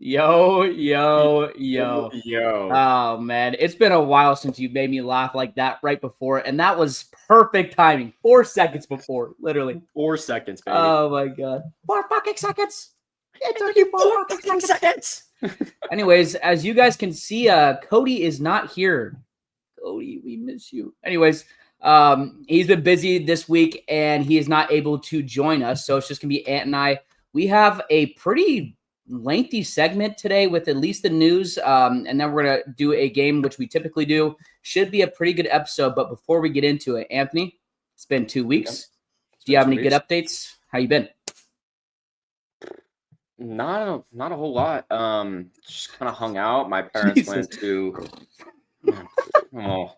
Yo, yo, yo. Yo. Oh, man. It's been a while since you made me laugh like that right before, and that was perfect timing. 4 seconds before, literally. 4 seconds, baby. Oh, my God. 4 fucking seconds. It took you 4 fucking seconds. Anyways, as you guys can see, Cody is not here. Cody, we miss you. Anyways, he's been busy this week, and he is not able to join us, so it's just going to be Ant and I. We have a pretty lengthy segment today with at least the news, and then we're going to do a game, which we typically do. Should be a pretty good episode, but before we get into it, Anthony, it's been 2 weeks. Do you have any good updates? How you been? Not a whole lot. Just kind of hung out. My parents went to. Oh,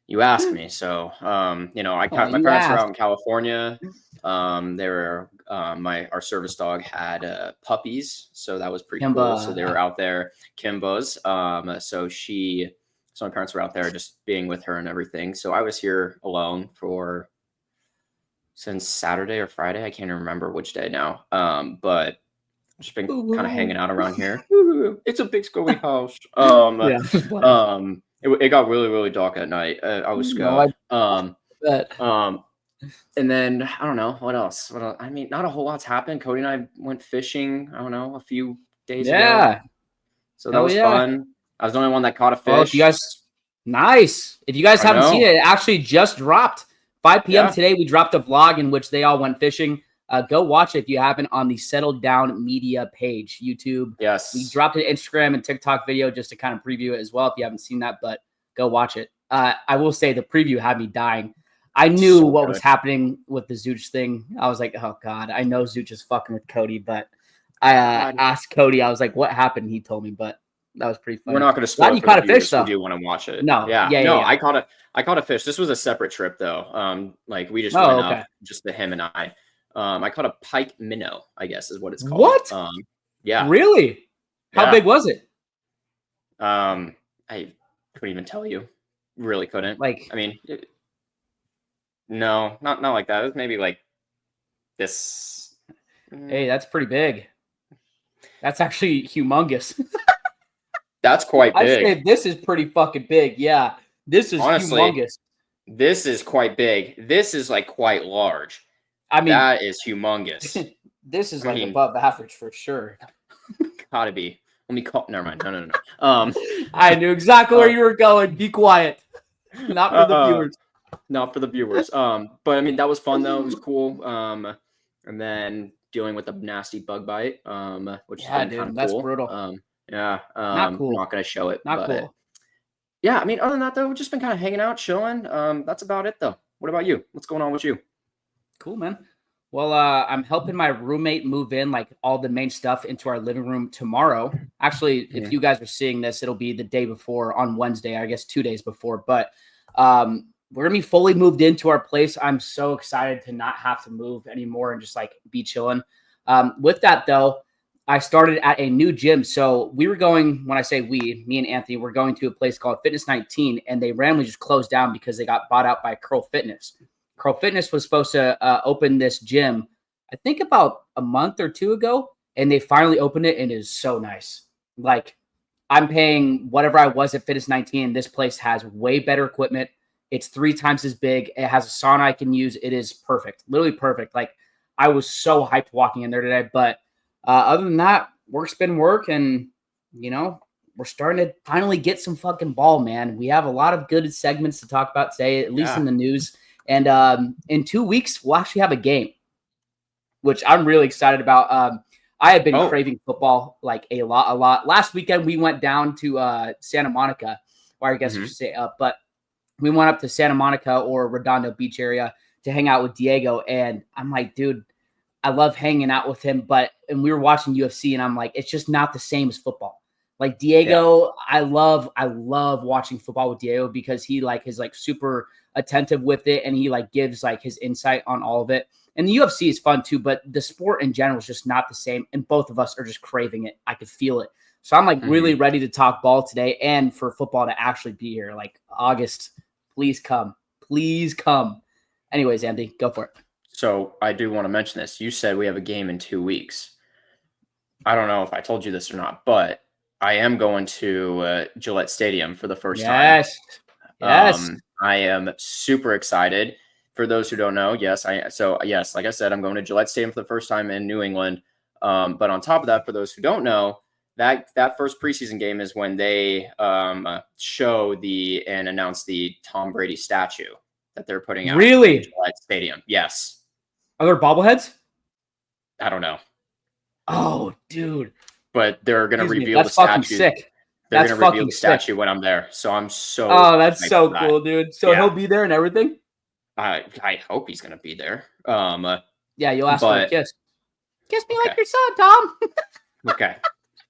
you asked me, so my parents were out in California. They were our service dog had puppies, so that was pretty cool. So they were out there, Kimbo's. So my parents were out there just being with her and everything. So I was here alone since Saturday or Friday. I can't remember which day now. But just been kind of hanging out around here. It's a big scully house. It got really, really dark at night. I was scared. And then I don't know what else. I mean, not a whole lot's happened. Cody and I went fishing. I don't know, a few days ago. So that was fun. I was the only one that caught a fish. Nice. If you guys haven't seen it, it actually just dropped 5 p.m. today. We dropped a vlog in which they all went fishing. Go watch it if you haven't on the Settled Down Media page, YouTube. Yes. We dropped an Instagram and TikTok video just to kind of preview it as well if you haven't seen that, but go watch it. I will say the preview had me dying. I knew what was happening with the Zooch thing. I was like, oh, God, I know Zooch is fucking with Cody, but I asked Cody, I was like, what happened? He told me, but that was pretty funny. We're not going to spoil it. You caught a fish, though. You do want to watch it. No. I caught a fish. This was a separate trip, though. We just went up, just him and I. I caught a pike minnow, I guess is what it's called. What? Yeah. Really? How big was it? I couldn't even tell you. Really couldn't. No, not like that. It was maybe like this. Hey, that's pretty big. That's actually humongous. That's quite big. I'd say this is pretty fucking big. Yeah. This is humongous. This is quite big. This is quite large. I mean, that is humongous. This is above average for sure. Gotta be. Let me call. Never mind. No. I knew exactly where you were going. Be quiet. Not for the viewers. Not for the viewers. But I mean, that was fun though. It was cool. And then dealing with a nasty bug bite, which has been kind of cool. That's brutal. Not cool. Not gonna show it. Not cool. Yeah, I mean, other than that though, we've just been kind of hanging out, chilling. That's about it though. What about you? What's going on with you? Cool, man. Well, I'm helping my roommate move in all the main stuff into our living room tomorrow. Actually, if you guys are seeing this, it'll be the day before on Wednesday, I guess 2 days before. But we're going to be fully moved into our place. I'm so excited to not have to move anymore and just be chilling. With that, though, I started at a new gym. So we were going, when I say we, me and Anthony, we're going to a place called Fitness 19, and they randomly just closed down because they got bought out by Curl Fitness. Curl Fitness was supposed to open this gym, I think about a month or 2 ago, and they finally opened it, and it is so nice. I'm paying whatever I was at Fitness 19, and this place has way better equipment. It's 3 times as big. It has a sauna I can use. It is perfect, literally perfect. I was so hyped walking in there today, but other than that, work's been work, and, we're starting to finally get some fucking ball, man. We have a lot of good segments to talk about today, at least in the news. And in 2 weeks, we'll actually have a game, which I'm really excited about. I had been craving football a lot. Last weekend, we went down to Santa Monica, or I guess you should say but we went up to Santa Monica or Redondo Beach area to hang out with Diego. And I'm like, dude, I love hanging out with him. And we were watching UFC, and I'm like, it's just not the same as football. Diego, I love watching football with Diego because he is super attentive with it, and he gives his insight on all of it. And the UFC is fun too, but the sport in general is just not the same, and both of us are just craving it. I could feel it. So I'm really ready to talk ball today and for football to actually be here. August, please come. Anyways, Andy, go for it. So I do want to mention this. You said we have a game in 2 weeks. I don't know if I told you this or not, but I am going to Gillette Stadium for the first time. Yes. I am super excited. For those who don't know, yes, like I said, I'm going to Gillette Stadium for the first time in New England. But on top of that, for those who don't know, that first preseason game is when they show and announce the Tom Brady statue that they're putting out. Really? At Gillette Stadium. Yes. Are there bobbleheads? I don't know. Oh, dude. But they're going to reveal the statue. Sick. They're going to reveal the statue when I'm there. So I'm so Oh, that's so cool, dude. So he'll be there and everything? I hope he's going to be there. Yeah, you'll ask for a kiss. Kiss me like your son, Tom. Okay.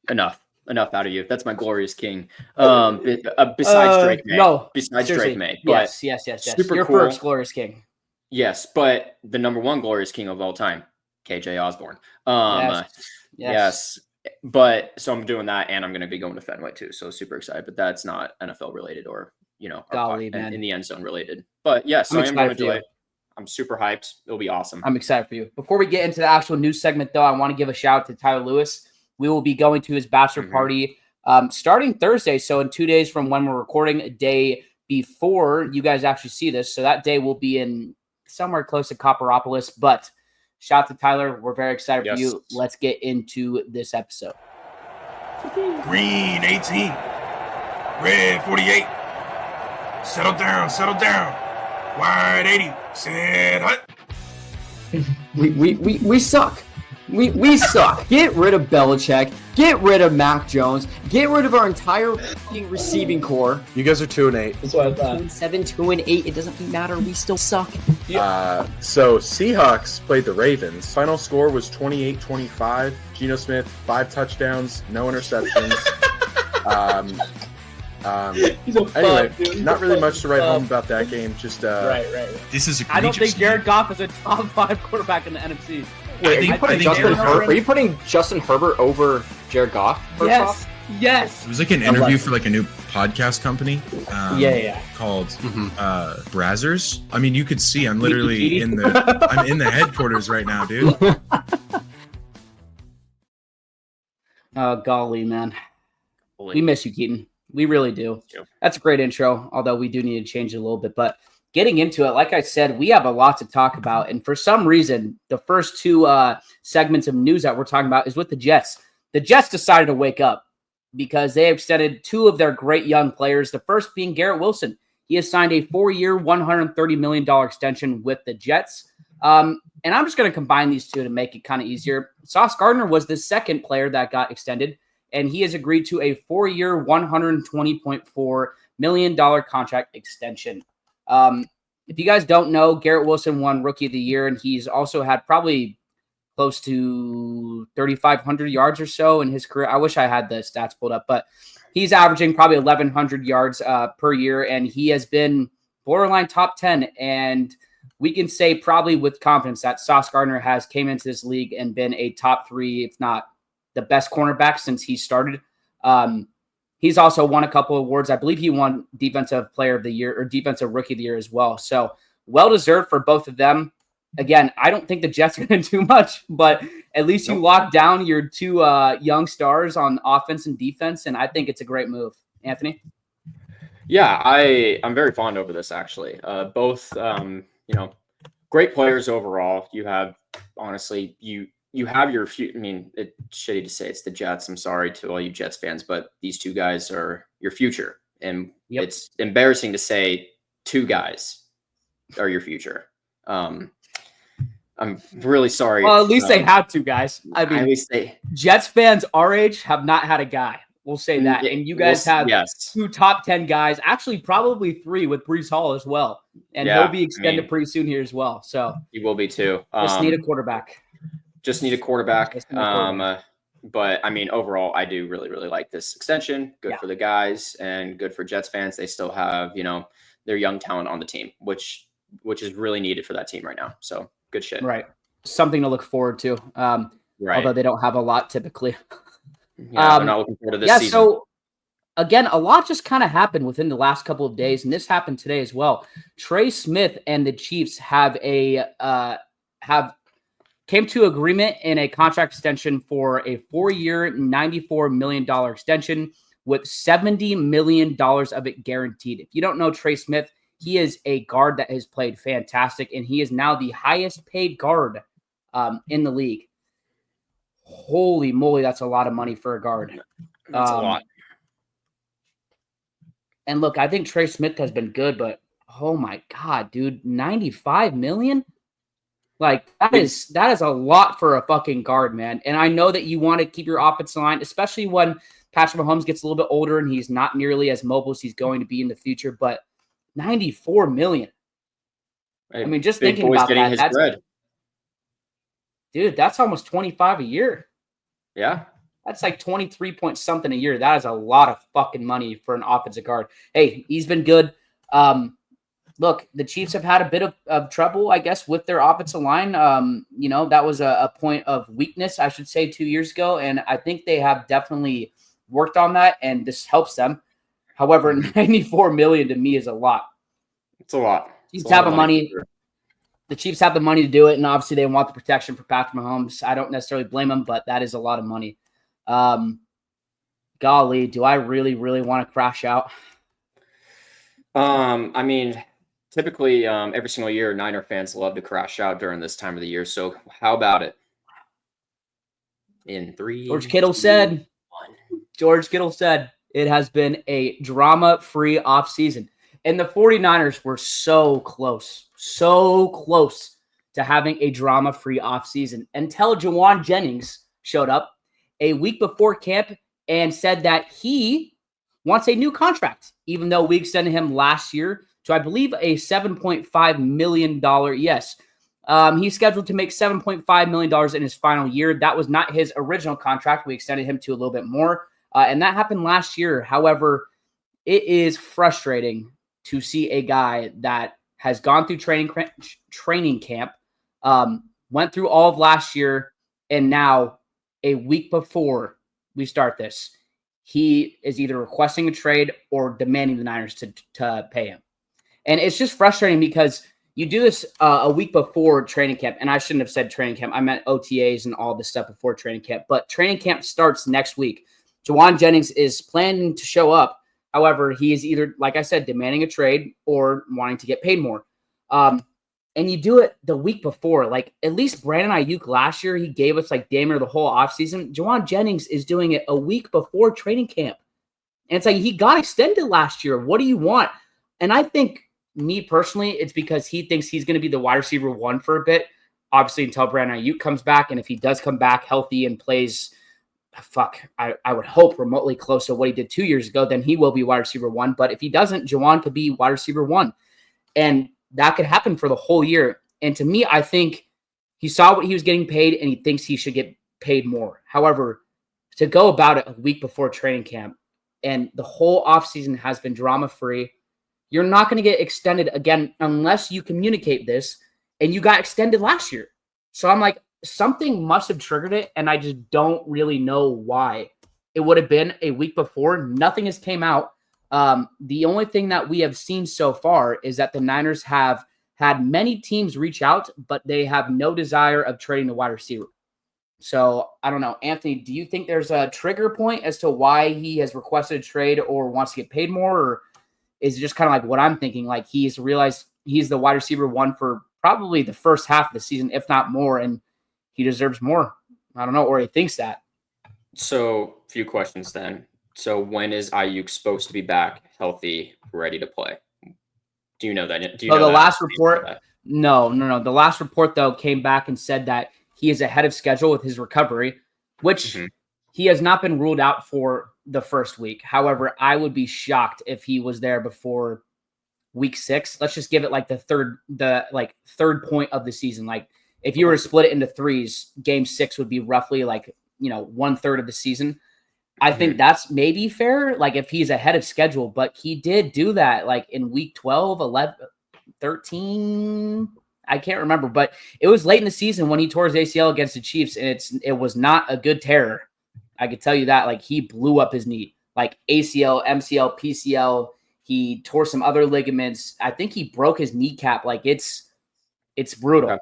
Enough out of you. That's my glorious king. Besides Drake May. No. Besides seriously. Drake May. Yes. Super your cool. first glorious king. Yes, but the number one glorious king of all time, KJ Osborne. Yes. But so I'm doing that, and I'm going to be going to Fenway too. So super excited. But that's not NFL related or in the end zone related. But yes, I am going to do it. I'm super hyped. It'll be awesome. I'm excited for you. Before we get into the actual news segment, though, I want to give a shout out to Tyler Lewis. We will be going to his bachelor party starting Thursday. So in 2 days from when we're recording, a day before you guys actually see this. So that day will be in somewhere close to Copperopolis. But shout out to Tyler. We're very excited for you. Let's get into this episode. Green 18. Red 48. Settle down. Wide 80. Set hut. We suck. We suck. Get rid of Belichick. Get rid of Mac Jones. Get rid of our entire receiving core. You guys are 2-8. That's what I thought. 2-7, 2-8. It doesn't matter. We still suck. So Seahawks played the Ravens. Final score was 28-25. Geno Smith, 5 touchdowns, no interceptions. Anyway, not really much to write home about that game. Just right. This is I don't think Jared Goff is a top 5 quarterback in the NFC. Wait, are you putting Justin Herbert over Jared Goff? Yes. It was like an interview for like a new podcast company. Called Brazzers. I mean, you could see I'm literally in the headquarters right now, dude. Oh, golly, man. We miss you, Keaton. We really do. That's a great intro, although we do need to change it a little bit. But getting into it, like I said, we have a lot to talk about. And for some reason, the first 2 segments of news that we're talking about is with the Jets. The Jets decided to wake up because they extended 2 of their great young players, the first being Garrett Wilson. He has signed a 4-year, $130 million extension with the Jets. And I'm just going to combine these 2 to make it kind of easier. Sauce Gardner was the second player that got extended, and he has agreed to a 4-year, $120.4 million contract extension. If you guys don't know, Garrett Wilson won Rookie of the Year, and he's also had probably close to 3,500 yards or so in his career. I wish I had the stats pulled up, but he's averaging probably 1,100 yards per year, and he has been borderline top 10. And we can say probably with confidence that Sauce Gardner has came into this league and been a top 3, if not the best cornerback since he started. He's also won a couple of awards. I believe he won Defensive Player of the Year or Defensive Rookie of the Year as well. So well-deserved for both of them. Again, I don't think the Jets are going to do much, but at least you lock down your 2 young stars on offense and defense, and I think it's a great move. Anthony? Yeah, I'm very fond over this, actually. Both, great players overall. You have, honestly, you have your few. I mean, it's shitty to say it's the Jets. I'm sorry to all you Jets fans, but these 2 guys are your future. And it's embarrassing to say 2 guys are your future. I'm really sorry. Well, at least they have 2 guys. I mean, at least Jets fans our age have not had a guy. We'll say that. And you guys have 2 top 10 guys, actually probably 3 with Breece Hall as well. And he'll be extended pretty soon here as well. So he will be too. Just need a quarterback. But I mean, overall, I do really, really like this extension. Good for the guys and good for Jets fans. They still have, their young talent on the team, which is really needed for that team right now. So good shit. Right. Something to look forward to. Although they don't have a lot typically. Yeah, they're not looking forward to this season. So again, a lot just kind of happened within the last couple of days, and this happened today as well. Trey Smith and the Chiefs have came to agreement in a contract extension for a 4-year, $94 million extension with $70 million of it guaranteed. If you don't know Trey Smith, he is a guard that has played fantastic, and he is now the highest paid guard in the league. Holy moly, that's a lot of money for a guard. That's a lot. And look, I think Trey Smith has been good, but oh my God, dude, $95 million? Like that is a lot for a fucking guard, man. And I know that you want to keep your offensive line, especially when Patrick Mahomes gets a little bit older and he's not nearly as mobile as he's going to be in the future, but $94 million. Hey, I mean, just thinking about that, his bread. Dude, that's almost 25 a year. Yeah. That's like 23 point something a year. That is a lot of fucking money for an offensive guard. Hey, he's been good. Look, the Chiefs have had a bit of trouble, I guess, with their offensive line. That was a point of weakness, I should say, 2 years ago. And I think they have definitely worked on that, and this helps them. However, $94 million to me is a lot. It's a lot. Chiefs have the money. The Chiefs have the money to do it, and obviously they want the protection for Patrick Mahomes. I don't necessarily blame them, but that is a lot of money. Golly, do I really, really want to crash out? I mean, typically every single year, Niner fans love to crash out during this time of the year. So how about it? In 3, George Kittle said, it has been a drama-free offseason. And the 49ers were so close to having a drama-free offseason until Juwan Jennings showed up a week before camp and said that he wants a new contract, even though we extended him last year to, I believe, a $7.5 million. Yes. He's scheduled to make $7.5 million in his final year. That was not his original contract. We extended him to a little bit more. And that happened last year. However, it is frustrating to see a guy that has gone through training camp, went through all of last year, and now a week before we start this, he is either requesting a trade or demanding the Niners to pay him. And it's just frustrating because you do this a week before training camp, and I shouldn't have said training camp. I meant OTAs and all this stuff before training camp. But training camp starts next week. Juwan Jennings is planning to show up. However, he is either, like I said, demanding a trade or wanting to get paid more. And you do it the week before. Like, at least Brandon Ayuk last year, he gave us like damn near the whole offseason. Juwan Jennings is doing it a week before training camp. And it's like he got extended last year. What do you want? And I think, me personally, it's because he thinks he's going to be the wide receiver 1 for a bit, obviously until Brandon Ayuk comes back. And if he does come back healthy and plays, I would hope remotely close to what he did 2 years ago, then he will be wide receiver 1. But if he doesn't, Juwan could be wide receiver 1. And that could happen for the whole year. And to me, I think he saw what he was getting paid and he thinks he should get paid more. However, to go about it a week before training camp and the whole offseason has been drama-free, you're not going to get extended again unless you communicate this, and you got extended last year. So I'm like, something must have triggered it, and I just don't really know why. It would have been a week before. Nothing has came out. The only thing that we have seen so far is that the Niners have had many teams reach out, but they have no desire of trading the wide receiver. So I don't know. Anthony, do you think there's a trigger point as to why he has requested a trade or wants to get paid more? Or is it just kind of like what I'm thinking? Like he's realized he's the wide receiver 1 for probably the first half of the season, if not more, and he deserves more. I don't know, or he thinks that. So, a few questions then. So, when is Ayuk supposed to be back, healthy, ready to play? Do you know that? Do you know the last report? No. The last report, though, came back and said that he is ahead of schedule with his recovery, which he has not been ruled out for the first week. However, I would be shocked if he was there before week 6. Let's just give it like the third point of the season. Like, if you were to split it into threes, game 6 would be roughly like, 1/3 of the season. I think that's maybe fair, like if he's ahead of schedule, but he did do that like in week 12, 11, 13. I can't remember, but it was late in the season when he tore his ACL against the Chiefs, and it was not a good tear. I could tell you that. Like, he blew up his knee, like ACL, MCL, PCL. He tore some other ligaments. I think he broke his kneecap. Like, it's brutal.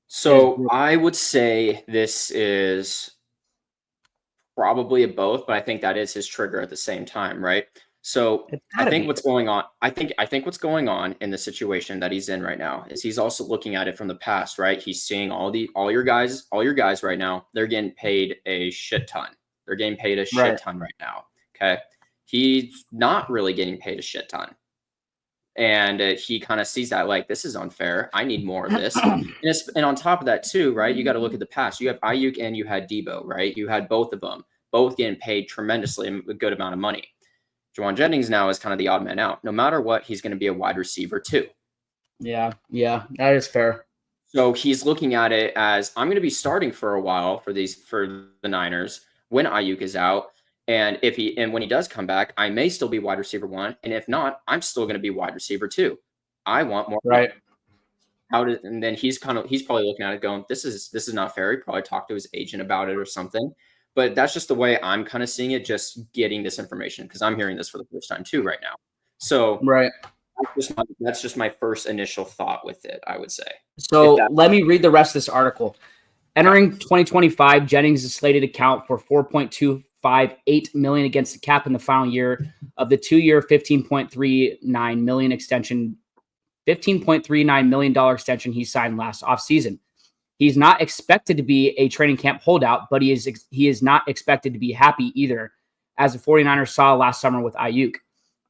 So I would say this is probably a both, but I think that is his trigger at the same time, right? So I think what's going on, I think what's going on in the situation that he's in right now is he's also looking at it from the past, right? He's seeing all your guys right now, they're getting paid a shit ton. They're getting paid a shit ton right now. Okay. He's not really getting paid a shit ton. And he kind of sees that like, this is unfair. I need more of this. And on top of that too, right? You got to look at the past. You have Ayuk and you had Debo, right? You had both of them, both getting paid tremendously, a good amount of money. Juwan Jennings now is kind of the odd man out. No matter what, he's going to be a wide receiver too. Yeah, that is fair. So he's looking at it as, I'm going to be starting for a while for the Niners when Ayuk is out. And when he does come back, I may still be wide receiver 1. And if not, I'm still going to be wide receiver 2. I want more. Right. And then he's probably looking at it going, this is not fair. He probably talked to his agent about it or something. But that's just the way I'm kind of seeing it, just getting this information, because I'm hearing this for the first time too right now. So that's just my first initial thought with it, I would say. So let me read the rest of this article. Entering 2025, Jennings is slated to count for $4.258 million against the cap in the final year of the 2-year, $15.39 million extension. $15.39 million extension he signed last offseason. He's not expected to be a training camp holdout, but he is not expected to be happy either, as the 49ers saw last summer with Ayuk.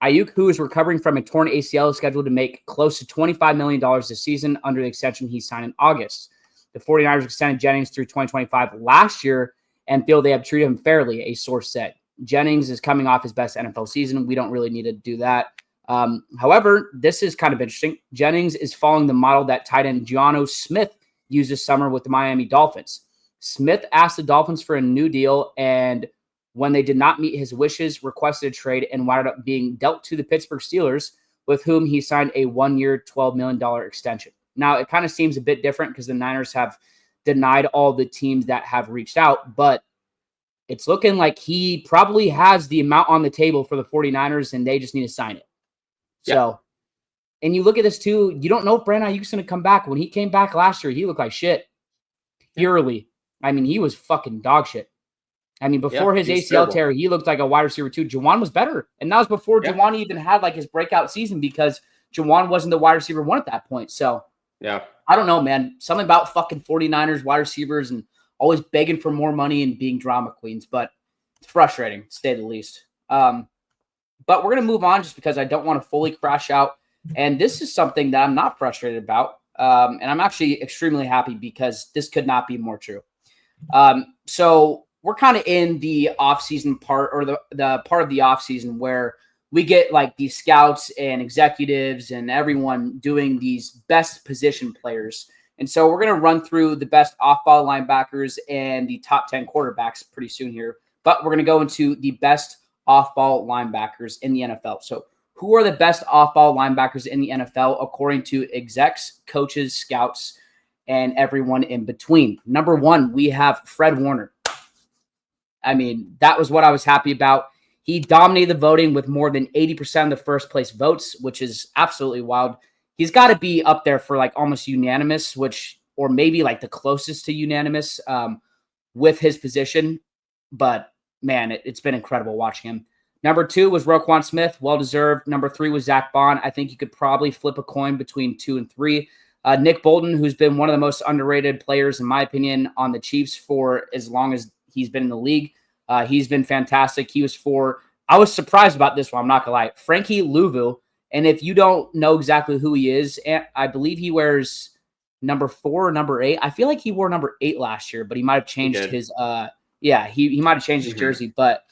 Ayuk, who is recovering from a torn ACL, is scheduled to make close to $25 million this season under the extension he signed in August. The 49ers extended Jennings through 2025 last year and feel they have treated him fairly, a source said. Jennings is coming off his best NFL season. We don't really need to do that. However, this is kind of interesting. Jennings is following the model that tight end Geno Smith used this summer with the Miami Dolphins. Smith asked the Dolphins for a new deal, and when they did not meet his wishes, requested a trade and wound up being dealt to the Pittsburgh Steelers, with whom he signed a 1-year, $12 million extension. Now, it kind of seems a bit different because the Niners have denied all the teams that have reached out, but it's looking like he probably has the amount on the table for the 49ers, and they just need to sign it. Yeah. So, and you look at this too, you don't know if Brandon Ayuk's going to come back. When he came back last year, he looked like shit. Purely. I mean, he was fucking dog shit. I mean, before his ACL tear, he looked like a wide receiver too. Juwan was better. And that was before Juwan even had like his breakout season, because Juwan wasn't the wide receiver 1 at that point. So, yeah, I don't know, man. Something about fucking 49ers wide receivers and always begging for more money and being drama queens, but it's frustrating, to say the least. But we're going to move on just because I don't want to fully crash out. And this is something that I'm not frustrated about. And I'm actually extremely happy because this could not be more true. So we're kind of in the off-season part, or the part of the off-season where we get like these scouts and executives and everyone doing these best position players. And so we're going to run through the best off-ball linebackers and the top 10 quarterbacks pretty soon here. But we're going to go into the best off-ball linebackers in the NFL. So who are the best off-ball linebackers in the NFL according to execs, coaches, scouts, and everyone in between? Number 1, we have Fred Warner. I mean, that was what I was happy about. He dominated the voting with more than 80% of the first place votes, which is absolutely wild. He's got to be up there for like almost unanimous, or maybe like the closest to unanimous with his position. But man, it's been incredible watching him. Number 2 was Roquan Smith, well-deserved. Number 3 was Zach Bond. I think you could probably flip a coin between 2 and 3. Nick Bolton, who's been one of the most underrated players, in my opinion, on the Chiefs for as long as he's been in the league. He's been fantastic. I was surprised about this one, I'm not going to lie, Frankie Louvu. And if you don't know exactly who he is, I believe he wears number 4 or number 8. I feel like he wore number 8 last year, but he might have changed his he might have changed his jersey, but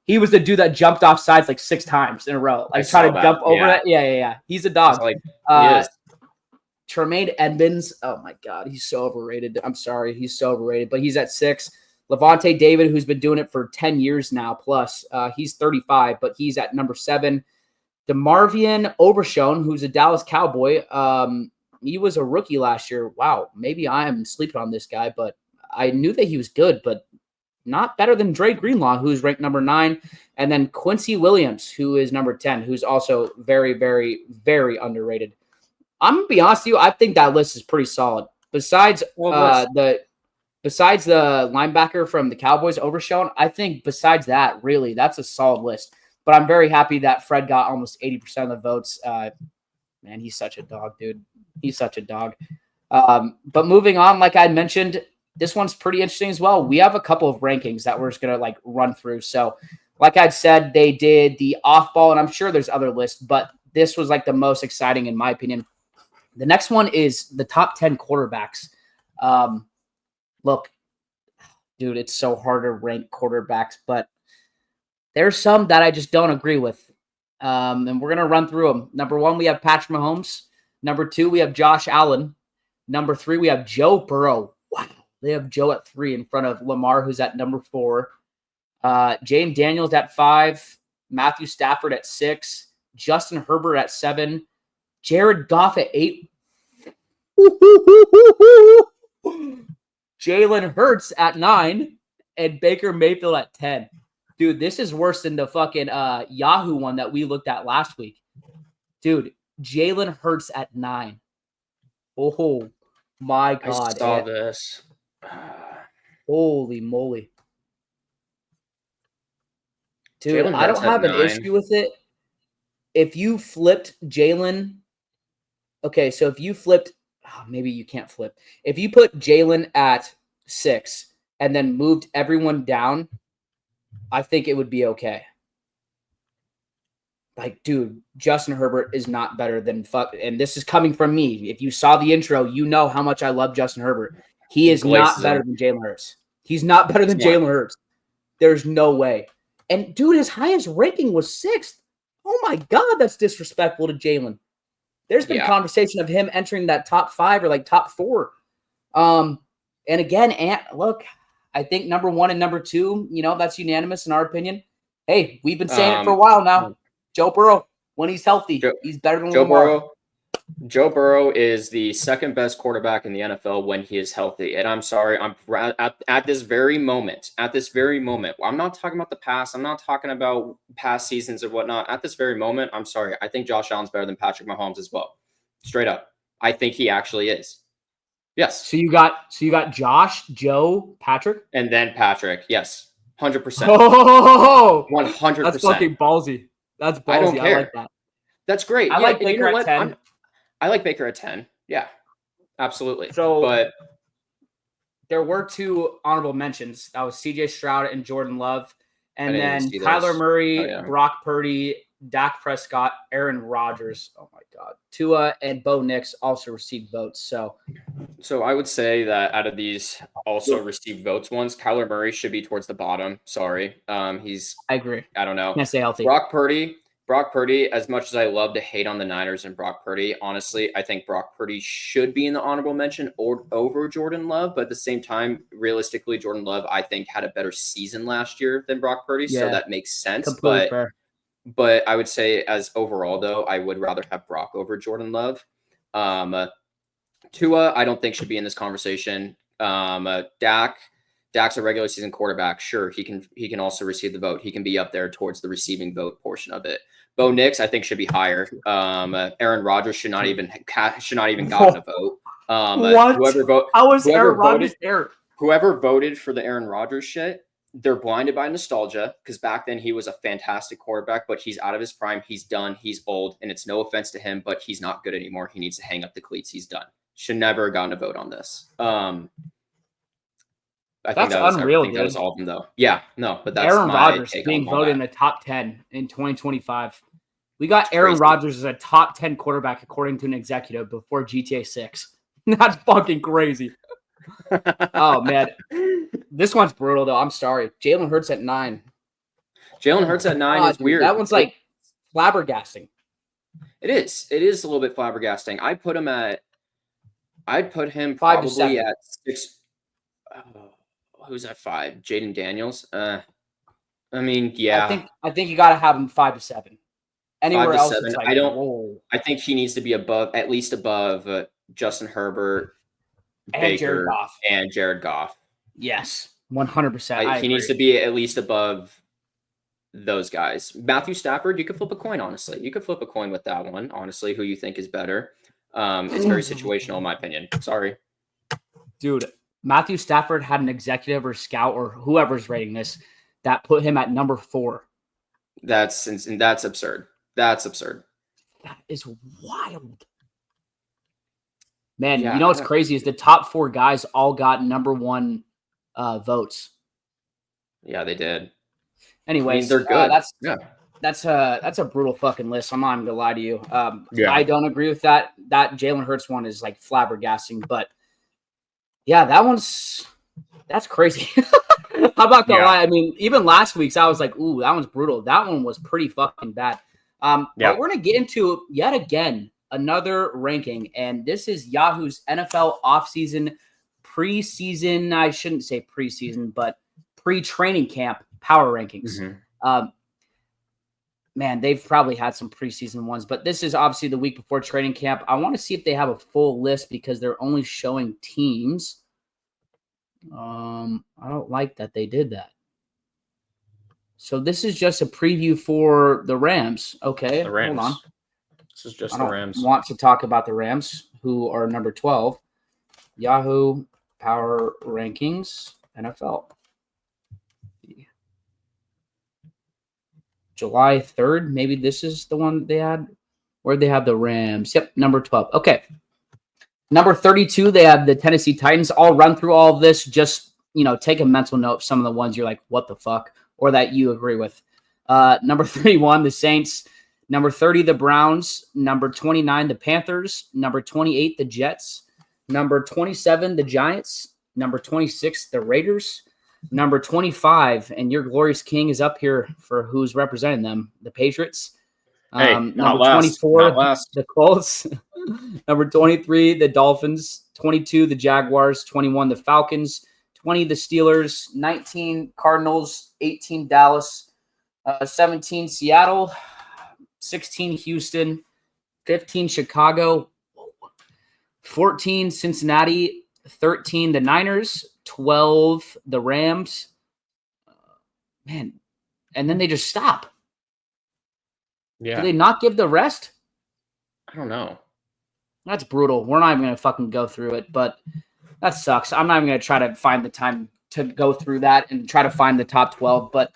he was the dude that jumped off sides like 6 times in a row. Like trying to jump over it. Yeah. He's a dog. Tremaine Edmonds. Oh my God. He's so overrated. I'm sorry. He's so overrated, but he's at 6. Levante David, who's been doing it for 10 years now plus. He's 35, but he's at number 7. DeMarvion Overshown, who's a Dallas Cowboy. He was a rookie last year. Wow. Maybe I am sleeping on this guy, but I knew that he was good, but not better than Dre Greenlaw, who's ranked number 9. And then Quincy Williams, who is number 10, who's also very, very, very underrated. I'm going to be honest with you. I think that list is pretty solid. besides the linebacker from the Cowboys, Overshown, I think besides that, really, that's a solid list. But I'm very happy that Fred got almost 80% of the votes. Man, he's such a dog, dude. He's such a dog. But moving on, like I mentioned, this one's pretty interesting as well. We have a couple of rankings that we're just going to like run through. So like I'd said, they did the off ball, and I'm sure there's other lists, but this was like the most exciting in my opinion. The next one is the top 10 quarterbacks. Look, dude, it's so hard to rank quarterbacks, but there's some that I just don't agree with. And we're going to run through them. Number 1, we have Patrick Mahomes. Number 2, we have Josh Allen. Number 3, we have Joe Burrow. Wow. They have Joe at 3 in front of Lamar, who's at number 4. Jaden Daniels at 5. Matthew Stafford at 6. Justin Herbert at 7. Jared Goff at 8. Jalen Hurts at 9. And Baker Mayfield at 10. Dude, this is worse than the fucking Yahoo one that we looked at last week. Dude, Jalen Hurts at 9. Oh, my God. I saw this. Holy moly. Dude, Jalen I don't Hurts at have an 9. issue with it. If you flipped Jalen, okay, so if you flipped, maybe you can't flip. If you put Jalen at 6 and then moved everyone down, I think it would be okay. Like, dude, Justin Herbert is not better than and this is coming from me. If you saw the intro, you know how much I love Justin Herbert. He is not better than Jalen Hurts. He's not better than Jalen Hurts. There's no way. And, dude, his highest ranking was 6th. Oh, my God, that's disrespectful to Jalen. There's been conversation of him entering that top 5 or, like, top 4. And, again, look, I think number 1 and number 2, that's unanimous in our opinion. Hey, we've been saying it for a while now. Joe Burrow, when he's healthy, he's better than Lamar. Joe Burrow is the second best quarterback in the NFL when he is healthy. And I'm sorry, I'm at this very moment, I'm not talking about the past. I'm not talking about past seasons or whatnot. At this very moment, I'm sorry. I think Josh Allen's better than Patrick Mahomes as well. Straight up. I think he actually is. Yes. So you got Josh, Joe, Patrick? And then Patrick. Yes. 100%. Oh, 100%. That's fucking ballsy. That's ballsy. I don't care. I like that. That's great. I like Baker at 10. I like Baker at 10. Yeah, absolutely. But there were 2 honorable mentions. That was CJ Stroud and Jordan Love. And then Kyler Murray, Brock Purdy, Dak Prescott, Aaron Rodgers. Oh, my God. Tua and Bo Nix also received votes. So I would say that out of these also received votes ones, Kyler Murray should be towards the bottom. Sorry. I agree. I don't know. Can't stay healthy. Brock Purdy, as much as I love to hate on the Niners and Brock Purdy, honestly, I think Brock Purdy should be in the honorable mention over Jordan Love. But at the same time, realistically, Jordan Love, I think, had a better season last year than Brock Purdy. Yeah, so that makes sense. Completely fair. But I would say as overall, though, I would rather have Brock over Jordan Love. Tua, I don't think should be in this conversation. Dak's a regular season quarterback. Sure, he can also receive the vote. He can be up there towards the receiving vote portion of it. Bo Nix, I think, should be higher. Aaron Rodgers should not even gotten a vote. What? How is Aaron Rodgers there? Whoever voted for the Aaron Rodgers shit, they're blinded by nostalgia because back then he was a fantastic quarterback, but he's out of his prime. He's done. He's old, and it's no offense to him, but he's not good anymore. He needs to hang up the cleats. He's done. Should never have gotten a vote on this. I think that's unreal. I think that was all of them, though. Yeah, no, but that's Aaron Rodgers being voted in the top 10 in 2025. We got Aaron Rodgers as a top 10 quarterback according to an executive before GTA 6. That's fucking crazy. Oh man, this one's brutal though. I'm sorry. Jalen Hurts at 9. Jalen Hurts at 9 is weird. That one's like flabbergasting. It is. It is a little bit flabbergasting. I'd put him probably at 6. Who's at 5? Jaden Daniels. I mean, yeah. I think you got to have him 5 to 7. Anywhere else, 7. It's like, I think he needs to be at least above Justin Herbert, and Baker, and Jared Goff. Yes, 100%. He needs to be at least above those guys. Matthew Stafford, you could flip a coin. Honestly, you could flip a coin with that one. Honestly, who you think is better? It's very situational, in my opinion. Sorry. Dude, Matthew Stafford had an executive or scout or whoever's rating this that put him at number 4. That's absurd. That's absurd. That is wild. Man, Yeah, you know what's crazy is the top 4 guys all got number 1 votes. Yeah, they did. Anyways, they're good. That's a brutal fucking list. I'm not even gonna lie to you. I don't agree with that. That Jalen Hurts one is like flabbergasting, but yeah, that's crazy. I'm not gonna lie. I mean, even last week's, I was like, ooh, that one's brutal. That one was pretty fucking bad. But we're gonna get into yet again another ranking, and this is Yahoo's NFL offseason preseason. I shouldn't say preseason, but pre-training camp power rankings. Man, they've probably had some preseason ones, but this is obviously the week before training camp. I want to see if they have a full list because they're only showing teams. I don't like that they did that. So this is just a preview for the Rams. Okay, the Rams. Hold on. This is just the Rams. I want to talk about the Rams, who are number 12. Yahoo Power Rankings NFL. July 3rd. Maybe this is the one they had. Where they have the Rams. Yep, number 12. Okay. Number 32, they have the Tennessee Titans. I'll run through all of this. Just, take a mental note of some of the ones you're like, what the fuck? Or that you agree with. Number 31, the Saints. Number 30, the Browns. Number 29, the Panthers. Number 28, the Jets. Number 27, the Giants. Number 26, the Raiders. Number 25, and your glorious king is up here for who's representing them, the Patriots. Number 24, the Colts. Number 23, the Dolphins. 22, the Jaguars. 21, the Falcons. 20, the Steelers. 19, Cardinals. 18, Dallas. 17, Seattle. 16, Houston. 15, Chicago. 14, Cincinnati. 13, the Niners. 12, the Rams. Man, and then they just stop. Yeah. Do they not give the rest? I don't know. That's brutal. We're not even going to fucking go through it, but that sucks. I'm not even going to try to find the time to go through that and try to find the top 12. But,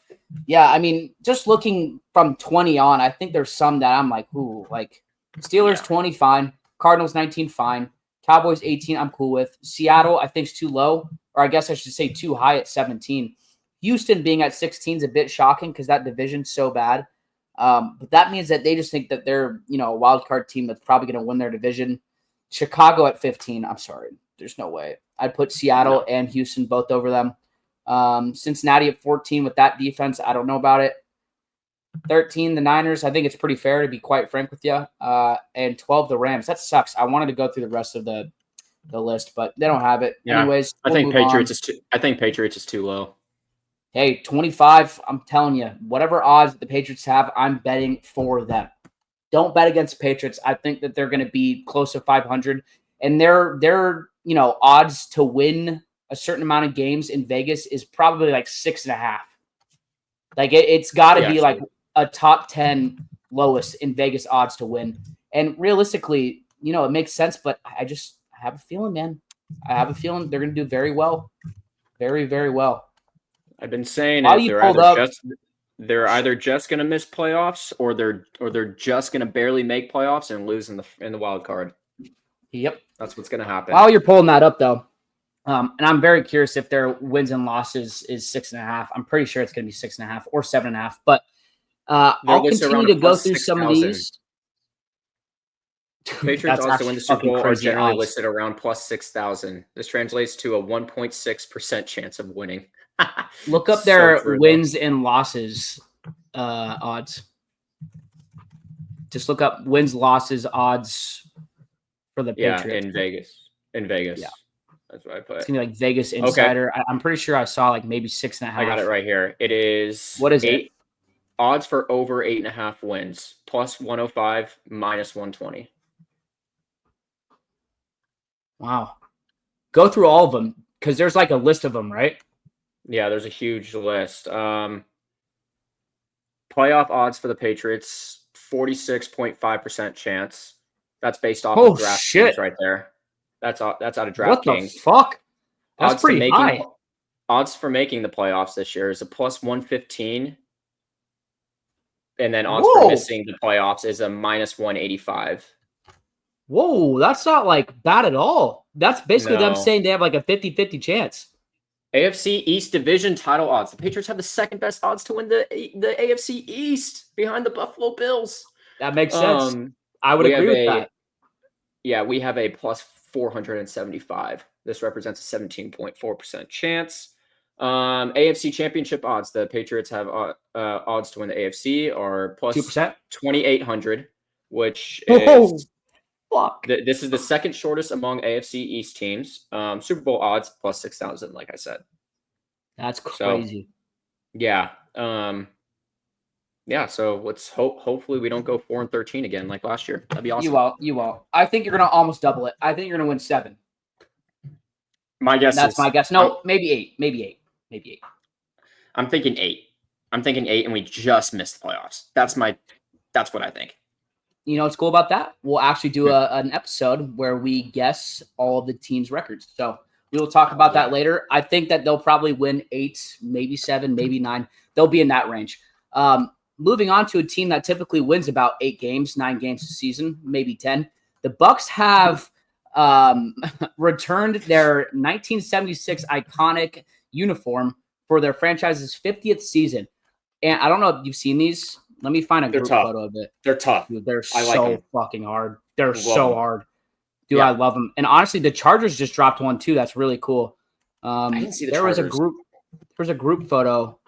yeah, I mean, just looking from 20 on, I think there's some that I'm like, ooh, like Steelers 20, fine. Cardinals 19, fine. Cowboys 18, I'm cool with. Seattle, I think, is too low, or I guess I should say too high at 17. Houston being at 16 is a bit shocking because that division's so bad. But that means that they just think that they're, a wild card team that's probably going to win their division. Chicago at 15, I'm sorry. There's no way. I'd put Seattle and Houston both over them. Cincinnati at 14 with that defense, I don't know about it. 13, the Niners. I think it's pretty fair, to be quite frank with you. And 12, the Rams. That sucks. I wanted to go through the rest of the list, but they don't have it. Yeah. Anyways, I think Patriots is too low. Hey, 25, I'm telling you, whatever odds the Patriots have, I'm betting for them. Don't bet against the Patriots. I think that they're going to be close to 500, and their odds to win a certain amount of games in Vegas is probably like 6.5. Like it's got to be like a top 10 lowest in Vegas odds to win. And realistically, it makes sense, but I have a feeling, man. I have a feeling they're going to do very well. Very, very well. I've been saying they're either just going to miss playoffs or they're just going to barely make playoffs and lose in the wild card. Yep. That's what's going to happen. While you're pulling that up, though, and I'm very curious if their wins and losses is 6.5. I'm pretty sure it's going to be 6.5 or 7.5. But I'll continue to go through some of these. Patriots also win the Super Bowl are generally listed around plus 6,000. This translates to a 1.6% chance of winning. Look up their wins and losses odds. Just look up wins, losses, odds for the Patriots. Yeah, in Vegas. Yeah. That's what I put. It's going to be like Vegas Insider. Okay. I'm pretty sure I saw like maybe 6.5. I got it right here. It is. What is it? Odds for over 8.5 wins. Plus 105, minus 120. Wow. Go through all of them because there's like a list of them, right? Yeah, there's a huge list. Playoff odds for the Patriots, 46.5% chance. That's based off of DraftKings right there. That's out of DraftKings. What the fuck? That's pretty high. Odds for making the playoffs this year is a plus 115. And then odds for missing the playoffs is a minus 185. Whoa, that's not like bad at all. That's basically them saying they have like a 50-50 chance. AFC East division title odds. The Patriots have the second best odds to win the AFC East behind the Buffalo Bills. That makes sense. I would agree with that. Yeah, we have a plus 475. This represents a 17.4% chance. AFC championship odds. The Patriots have odds to win the AFC are plus 2%, 2,800, which is fuck. This is the second shortest among AFC East teams. Super Bowl odds plus 6,000, like I said. That's crazy. So, yeah. Yeah, so let's hopefully we don't go 4-13 again like last year. That'd be awesome. You won't. I think you're gonna almost double it. I think you're gonna win 7. That's my guess. No, maybe 8. Maybe 8. I'm thinking 8. And we just missed the playoffs. That's what I think. You know what's cool about that? We'll actually do an episode where we guess all of the teams' records. So we will talk about that later. I think that they'll probably win 8, maybe 7, maybe 9. They'll be in that range. Moving on to a team that typically wins about 8 games, 9 games a season, maybe 10. The Bucs have returned their 1976 iconic uniform for their franchise's 50th season. And I don't know if you've seen these. Let me find a group photo of it. They're tough. Dude, they're so fucking hard. They're so hard. Dude, I love them. And honestly, the Chargers just dropped one too. That's really cool. I didn't see the There Chargers. was a group. There's a group photo.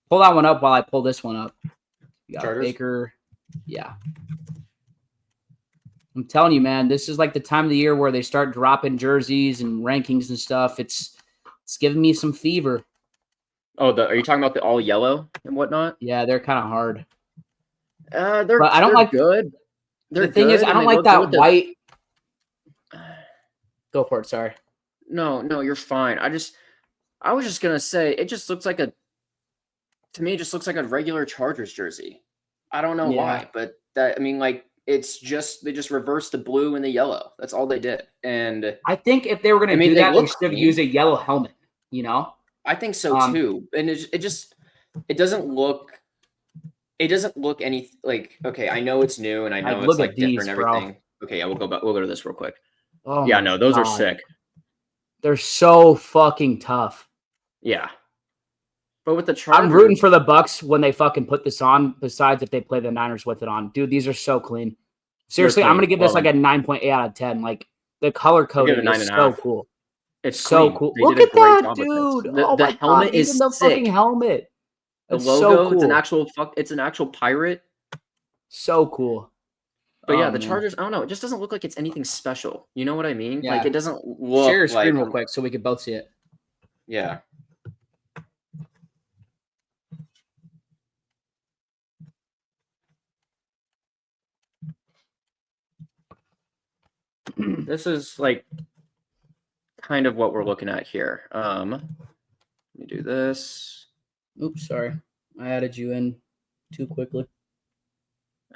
Pull that one up while I pull this one up. You got Chargers? Baker. Yeah. I'm telling you, man, this is like the time of the year where they start dropping jerseys and rankings and stuff. It's giving me some fever. Oh, are you talking about the all yellow and whatnot? Yeah, they're kind of hard. But I don't like good. The thing is, I don't like that white. Go for it. Sorry. No, you're fine. I was just gonna say it just looks like to me, it just looks like a regular Chargers jersey. I don't know why, but they just reversed the blue and the yellow. That's all they did. And I think if they were going to do that, they should have used a yellow helmet, you know? I think so too. And it doesn't look any like, okay, I know it's new and I know it's like different and everything. Bro. Okay, yeah, we'll go to this real quick. Oh yeah, no, those are sick. They're so fucking tough. Yeah. But with the Chargers, I'm rooting for the Bucs when they fucking put this on, besides if they play the Niners with it on. Dude, these are so clean. Seriously, I'm going to give this like a 9.8 out of 10. Like, the color coding is so cool. It's so cool. Look at that, dude. The helmet is the sick. Fucking helmet. The logo, so cool. It's an actual pirate. So cool. But yeah, the Chargers, I don't know. It just doesn't look like it's anything special. You know what I mean? Yeah. Like, it doesn't look Share your screen real quick so we can both see it. Yeah. This is like kind of what we're looking at here. Let me do this. Oops, sorry. I added you in too quickly.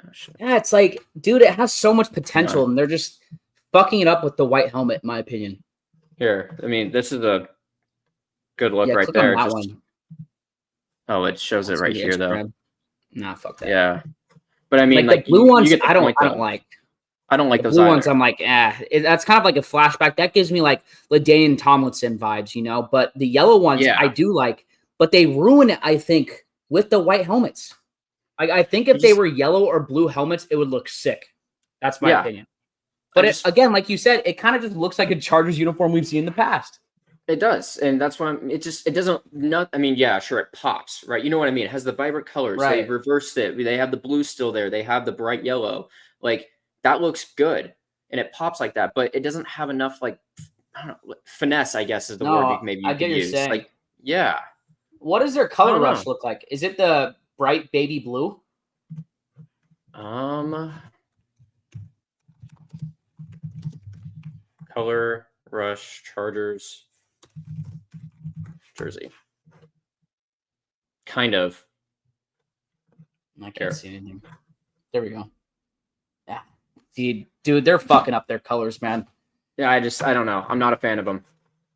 Oh, shit. Yeah, it's like, dude, it has so much potential, and they're just fucking it up with the white helmet, in my opinion. Here, I mean, this is a good look right there. On that one. Oh, it shows it right here, though. Nah, fuck that. Yeah. But I mean, like the blue ones, I don't like. I don't like the those blue either. ones. I'm like, that's kind of like a flashback. That gives me like LaDainian Tomlinson vibes, you know. But the yellow ones, I do like, but they ruin it. I think with the white helmets. I think if they were yellow or blue helmets, it would look sick. That's my opinion. But again, like you said, it kind of just looks like a Chargers uniform we've seen in the past. It does, and that's why it doesn't. I mean, yeah, sure, it pops, right? You know what I mean? It has the vibrant colors. Right. They reversed it. They have the blue still there. They have the bright yellow. Like. That looks good, and it pops like that, but it doesn't have enough, like, I don't know, finesse, I guess is the word maybe you could use. Saying. Like, yeah. What does their color rush look like? Is it the bright baby blue? Color rush Chargers jersey. Kind of. I can't see anything. There we go. Yeah. Dude, they're fucking up their colors, man. Yeah, I don't know. I'm not a fan of them.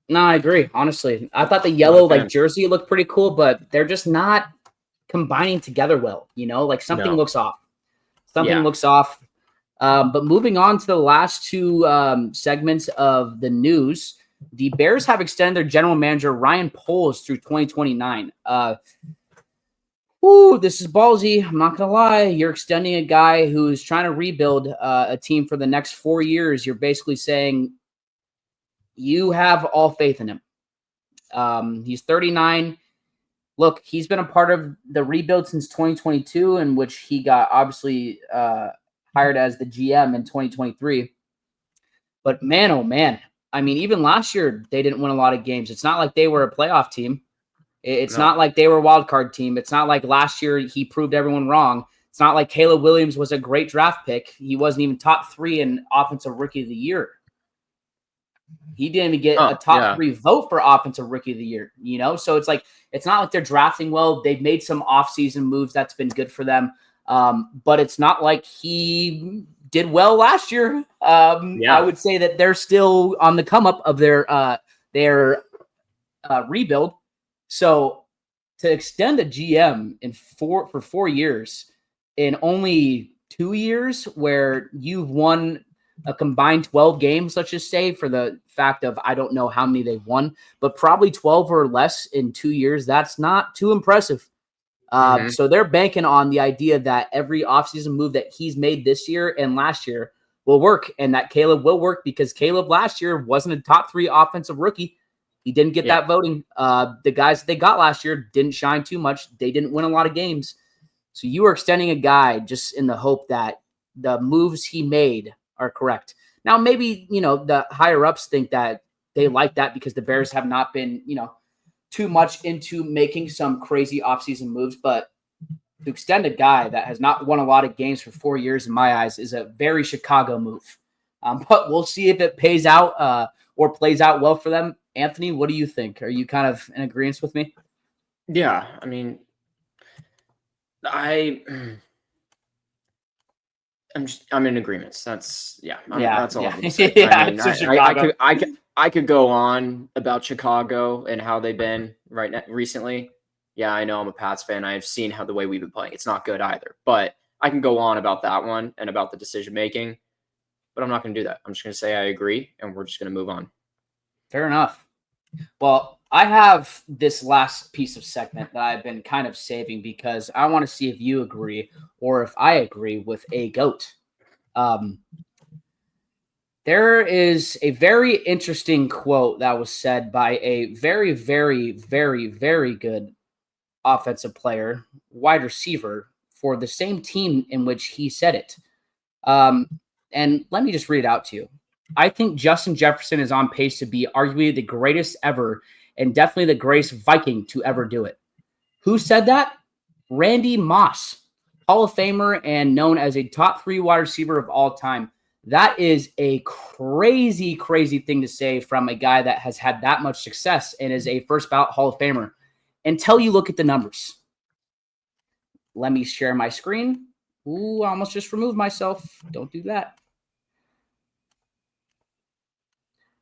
No, I agree. Honestly, I thought the yellow jersey looked pretty cool, but they're just not combining together well. Like something looks off. Something looks off. But moving on to the last two segments of the news, the Bears have extended their general manager Ryan Poles through 2029. This is ballsy. I'm not gonna lie. You're extending a guy who's trying to rebuild a team for the next 4 years. You're basically saying you have all faith in him. He's 39. Look, he's been a part of the rebuild since 2022, in which he got obviously hired as the GM in 2023. But man, oh man. I mean, even last year, they didn't win a lot of games. It's not like they were a playoff team. It's not like they were a wild card team. It's not like last year he proved everyone wrong. It's not like Caleb Williams was a great draft pick. He wasn't even top 3 in offensive rookie of the year. He didn't even get a top 3 vote for offensive rookie of the year, So it's like, it's not like they're drafting well. They've made some offseason moves. That's been good for them. But it's not like he did well last year. I would say that they're still on the come up of their rebuild. So to extend a GM for 4 years in only 2 years where you've won a combined 12 games, let's just say, for the fact of I don't know how many they've won, but probably 12 or less in 2 years. That's not too impressive. So they're banking on the idea that every offseason move that he's made this year and last year will work, and that Caleb will work because Caleb last year wasn't a top 3 offensive rookie. He didn't get that voting. The guys that they got last year didn't shine too much. They didn't win a lot of games. So you are extending a guy just in the hope that the moves he made are correct. Now, maybe, the higher ups think that they like that because the Bears have not been, too much into making some crazy offseason moves. But to extend a guy that has not won a lot of games for 4 years, in my eyes, is a very Chicago move. But we'll see if it pays out or plays out well for them. Anthony, what do you think? Are you kind of in agreement with me? Yeah, I mean, I'm in agreement. That's all I'm gonna say. I could go on about Chicago and how they've been right now recently. Yeah, I know I'm a Pats fan. I've seen how the way we've been playing. It's not good either. But I can go on about that one and about the decision making. But I'm not going to do that. I'm just going to say I agree, and we're just going to move on. Fair enough. Well, I have this last piece of segment that I've been kind of saving because I want to see if you agree or if I agree with a GOAT. There is a very interesting quote that was said by a very, very, very, very good offensive player, wide receiver for the same team in which he said it. And let me just read it out to you. I think Justin Jefferson is on pace to be arguably the greatest ever and definitely the greatest Viking to ever do it. Who said that? Randy Moss, Hall of Famer and known as a top 3 wide receiver of all time. That is a crazy, crazy thing to say from a guy that has had that much success and is a first ballot Hall of Famer until you look at the numbers. Let me share my screen. Ooh, I almost just removed myself. Don't do that.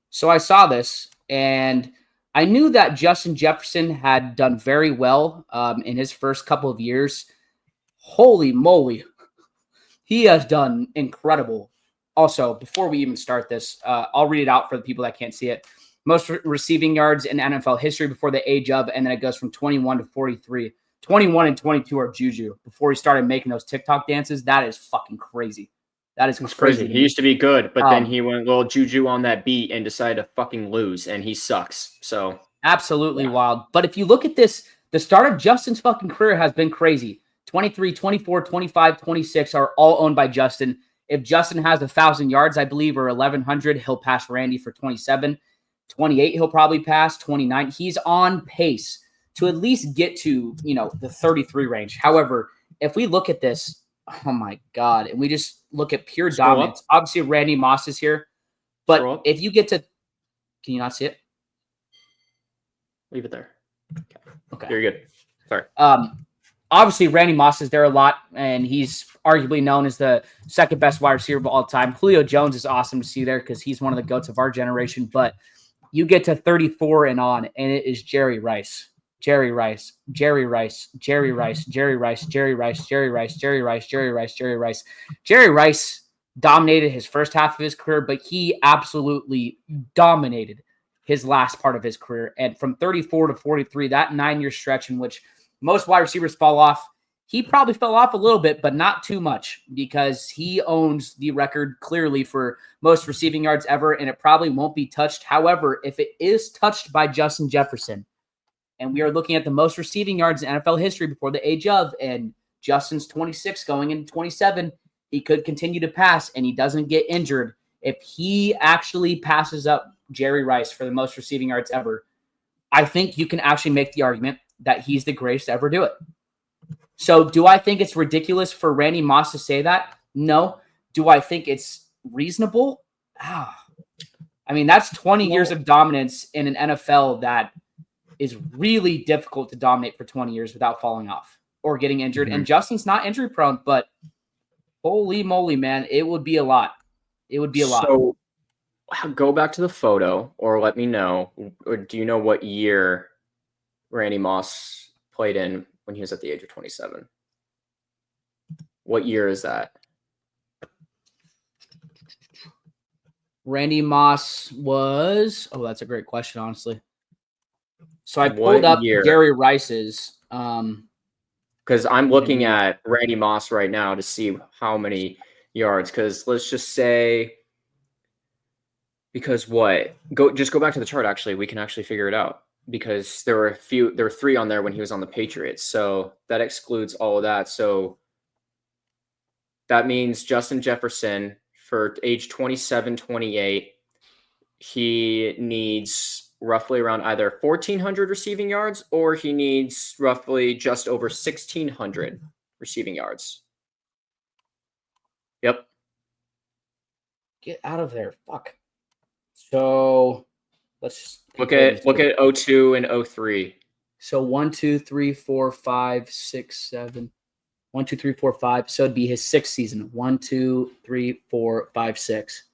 So I saw this, and I knew that Justin Jefferson had done very well in his first couple of years. Holy moly. He has done incredible. Also, before we even start this, I'll read it out for the people that can't see it. Most receiving yards in NFL history before the age of, and then it goes from 21 to 43. 21 and 22 are Juju. Before he started making those TikTok dances, that is fucking crazy. That is crazy. He used to be good, but then he went a little Juju on that beat and decided to fucking lose, and he sucks. So absolutely wild. But if you look at this, the start of Justin's fucking career has been crazy. 23, 24, 25, 26 are all owned by Justin. If Justin has 1,000 yards, I believe, or 1,100, he'll pass Randy for 27. 28, he'll probably pass. 29, he's on pace to at least get to, the 33 range. However, if we look at this, oh my God, and we just look at pure dominance. Obviously, Randy Moss is here. But if you get to, can you not see it? Leave it there. Okay. You're good. Sorry. Obviously, Randy Moss is there a lot, and he's arguably known as the second best wide receiver of all time. Julio Jones is awesome to see there because he's one of the GOATs of our generation. But You get to 34 and on, and it is Jerry Rice. Jerry Rice, Jerry Rice, Jerry Rice, Jerry Rice, Jerry Rice, Jerry Rice, Jerry Rice, Jerry Rice, Jerry Rice. Jerry Rice dominated his first half of his career, but he absolutely dominated his last part of his career. And from 34 to 43, that 9-year stretch in which most wide receivers fall off, he probably fell off a little bit, but not too much, because he owns the record clearly for most receiving yards ever, and it probably won't be touched. However, if it is touched by Justin Jefferson, and we are looking at the most receiving yards in NFL history before the age of, and Justin's 26 going into 27, he could continue to pass and he doesn't get injured. If he actually passes up Jerry Rice for the most receiving yards ever, I think you can actually make the argument that he's the greatest to ever do it. So do I think it's ridiculous for Randy Moss to say that? No. Do I think it's reasonable? I mean, that's 20 years of dominance in an NFL that is really difficult to dominate for 20 years without falling off or getting injured. And Justin's not injury prone, but holy moly, man, it would be a lot. It would be a lot. So go back to the photo, or let me know, or do you know what year Randy Moss played in when he was at the age of 27? What year is that? Randy Moss was, that's a great question, honestly. So I pulled up Jerry Rice's. Because I'm looking at Randy Moss right now to see how many yards. Because let's just say, just go back to the chart. Actually, we can actually figure it out, because there were 3 on there when he was on the Patriots. So that excludes all of that. So that means Justin Jefferson for age 27, 28, he needs roughly around either 1,400 receiving yards, or he needs roughly just over 1,600 receiving yards. Yep. Get out of there. Fuck. So let's look at 02 and 03. So 1, 2, 3, 4, 5, 6, 7. 1, 2, 3, 4, 5. So it'd be his 6th season. 1, 2, 3, 4, 5, 6.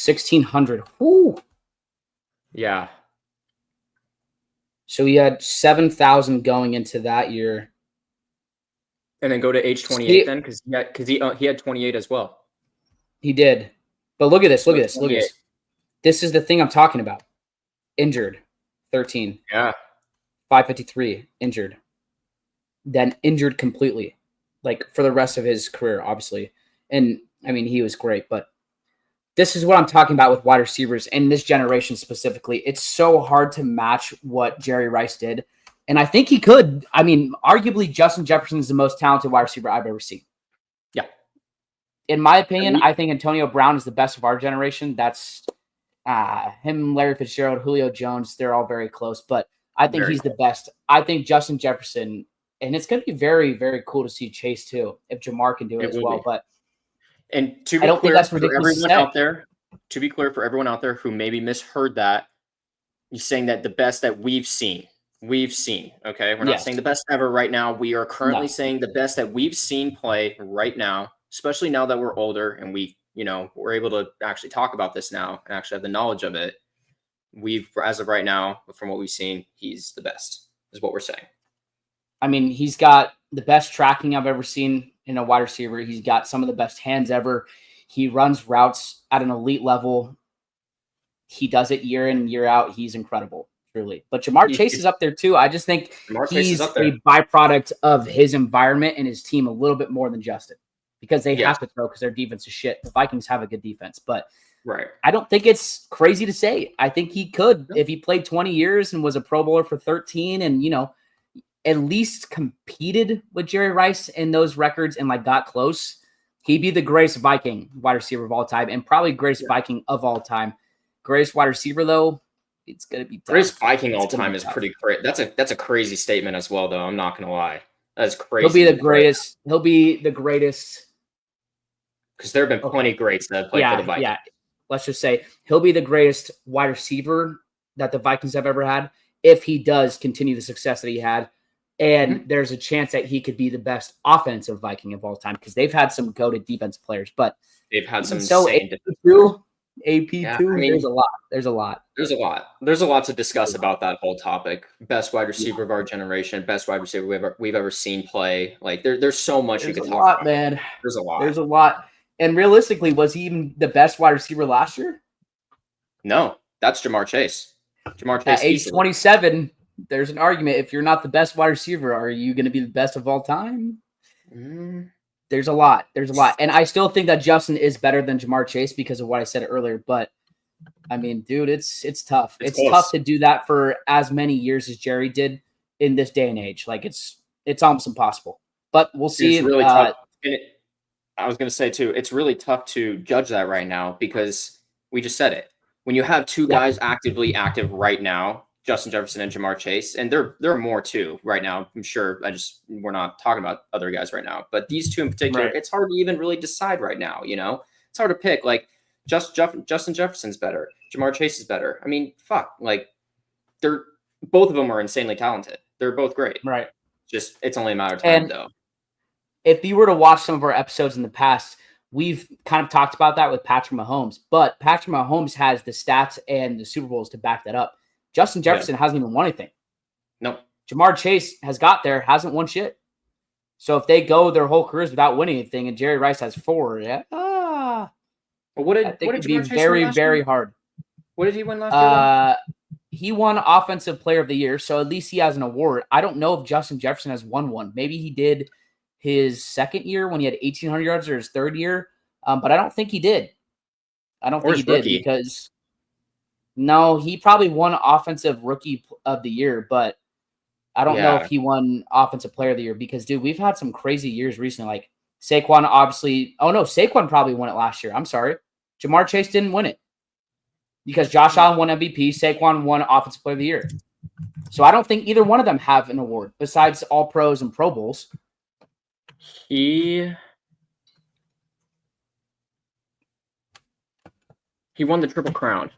1,600. Whoo. Yeah. So he had 7,000 going into that year. And then go to age 28 then, because he had 28 as well. He did. But look at this. Look at this. Look at this. This is the thing I'm talking about. Injured. 13. Yeah. 553. Injured. Then injured completely. Like for the rest of his career, obviously. And I mean, he was great, but this is what I'm talking about with wide receivers and this generation specifically. It's so hard to match what Jerry Rice did. And I think he could. I mean, arguably Justin Jefferson is the most talented wide receiver I've ever seen. Yeah. In my opinion, I think Antonio Brown is the best of our generation. That's him, Larry Fitzgerald, Julio Jones. They're all very close, but I think he's the best. I think Justin Jefferson, and it's going to be very, very cool to see Chase too, if Jamar can do it as well. But and to be clear for everyone out there, for everyone out there who maybe misheard that, he's saying that the best that we've seen. Okay, we're not saying the best ever right now. We are currently saying the best that we've seen play right now, especially now that we're older and we're able to actually talk about this now and actually have the knowledge of it. As of right now, from what we've seen, he's the best, is what we're saying. I mean, he's got the best tracking I've ever seen in a wide receiver. He's got some of the best hands ever. He runs routes at an elite level. He does it year in, year out. He's incredible, truly. But Jamar Chase is up there too. I just think he's a byproduct of his environment and his team a little bit more than Justin, because they have to throw because their defense is shit. The Vikings have a good defense, but I don't think it's crazy to say. I think he could, if he played 20 years and was a Pro Bowler for 13 and, at least competed with Jerry Rice in those records and got close, he'd be the greatest Viking wide receiver of all time and probably greatest Viking of all time. Greatest wide receiver, though, it's going to be tough. Greatest Viking all time is pretty great. That's a crazy statement as well, though. I'm not going to lie. That's crazy. He'll be the greatest. He'll be the greatest. Because there have been plenty greats that have played for the Vikings. Yeah. Let's just say he'll be the greatest wide receiver that the Vikings have ever had if he does continue the success that he had. And there's a chance that he could be the best offensive Viking of all time, because they've had some goated defense players, but they've had some so insane AP too. There's a lot. There's a lot to discuss about that whole topic. Best wide receiver of our generation, best wide receiver we've ever seen play. Like there's so much you could talk about. Man. There's a lot. There's a lot. And realistically, was he even the best wide receiver last year? No, that's Ja'Marr Chase. Ja'Marr Chase at age easily. 27. There's an argument. If you're not the best wide receiver, are you going to be the best of all time? There's a lot. And I still think that Justin is better than Ja'Marr Chase because of what I said earlier. But, I mean, dude, it's tough. It's tough to do that for as many years as Jerry did in this day and age. Like, it's almost impossible. But we'll see. It's really tough. I was going to say, too, it's really tough to judge that right now because we just said it. When you have two guys actively active right now, Justin Jefferson and Ja'Marr Chase, and there are more too right now. I'm sure we're not talking about other guys right now, but these two in particular, it's hard to even really decide right now. You know, it's hard to pick. Like Justin Jefferson's better, Ja'Marr Chase is better. I mean, fuck, like both of them are insanely talented. They're both great. Right. Just it's only a matter of time, though. If you were to watch some of our episodes in the past, we've kind of talked about that with Patrick Mahomes, but Patrick Mahomes has the stats and the Super Bowls to back that up. Justin Jefferson hasn't even won anything. No. Ja'Marr Chase has got there, hasn't won shit. So if they go their whole careers without winning anything, and Jerry Rice has 4, Well, what did it'd be very, very hard. What did he win last year? He won Offensive Player of the Year, so at least he has an award. I don't know if Justin Jefferson has won one. Maybe he did his second year when he had 1,800 yards, or his third year, but I don't think he did. I don't think he did because no, he probably won Offensive Rookie of the Year, but I don't know if he won Offensive Player of the Year because, dude, we've had some crazy years recently. Like Saquon, obviously. Oh no, Saquon probably won it last year. I'm sorry, Ja'Marr Chase didn't win it because Josh Allen won MVP. Saquon won Offensive Player of the Year. So I don't think either one of them have an award besides All Pros and Pro Bowls. He won the Triple Crown.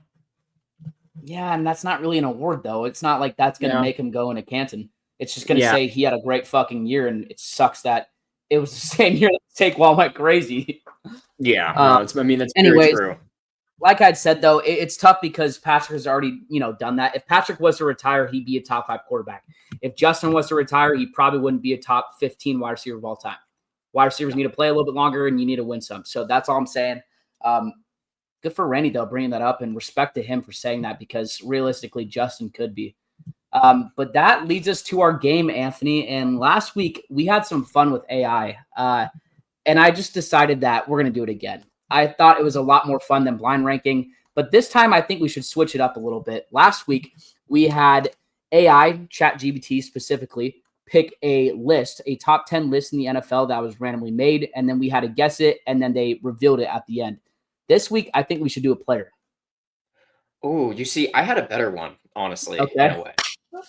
Yeah, and that's not really an award, though. It's not like that's going to make him go into Canton. It's just going to say he had a great fucking year, and it sucks that it was the same year that Saquon went crazy. Yeah, that's very true. Like I'd said, though, it's tough because Patrick has already, done that. If Patrick was to retire, he'd be a top 5 quarterback. If Justin was to retire, he probably wouldn't be a top 15 wide receiver of all time. Wide receivers need to play a little bit longer, and you need to win some. So that's all I'm saying. Good for Randy, though, bringing that up, and respect to him for saying that because realistically, Justin could be. But that leads us to our game, Anthony. And last week, we had some fun with AI. And I just decided that we're going to do it again. I thought it was a lot more fun than blind ranking. But this time, I think we should switch it up a little bit. Last week, we had AI, ChatGPT specifically, pick a list, a top 10 list in the NFL that was randomly made. And then we had to guess it, and then they revealed it at the end. This week, I think we should do a player. Oh, you see, I had a better one, honestly. Okay. In a way.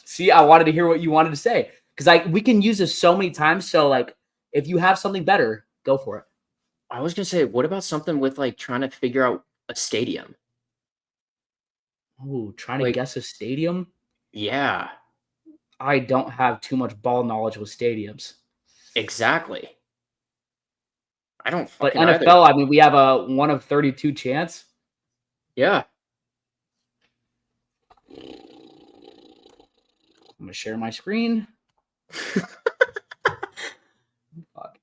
See, I wanted to hear what you wanted to say because we can use this so many times. So, like, if you have something better, go for it. I was gonna say, what about something with like trying to figure out a stadium? Oh, trying to guess a stadium? Yeah. I don't have too much ball knowledge with stadiums. Exactly. I don't But fucking NFL, either. I mean, we have a 1 of 32 chance. Yeah. I'm going to share my screen. Fuck,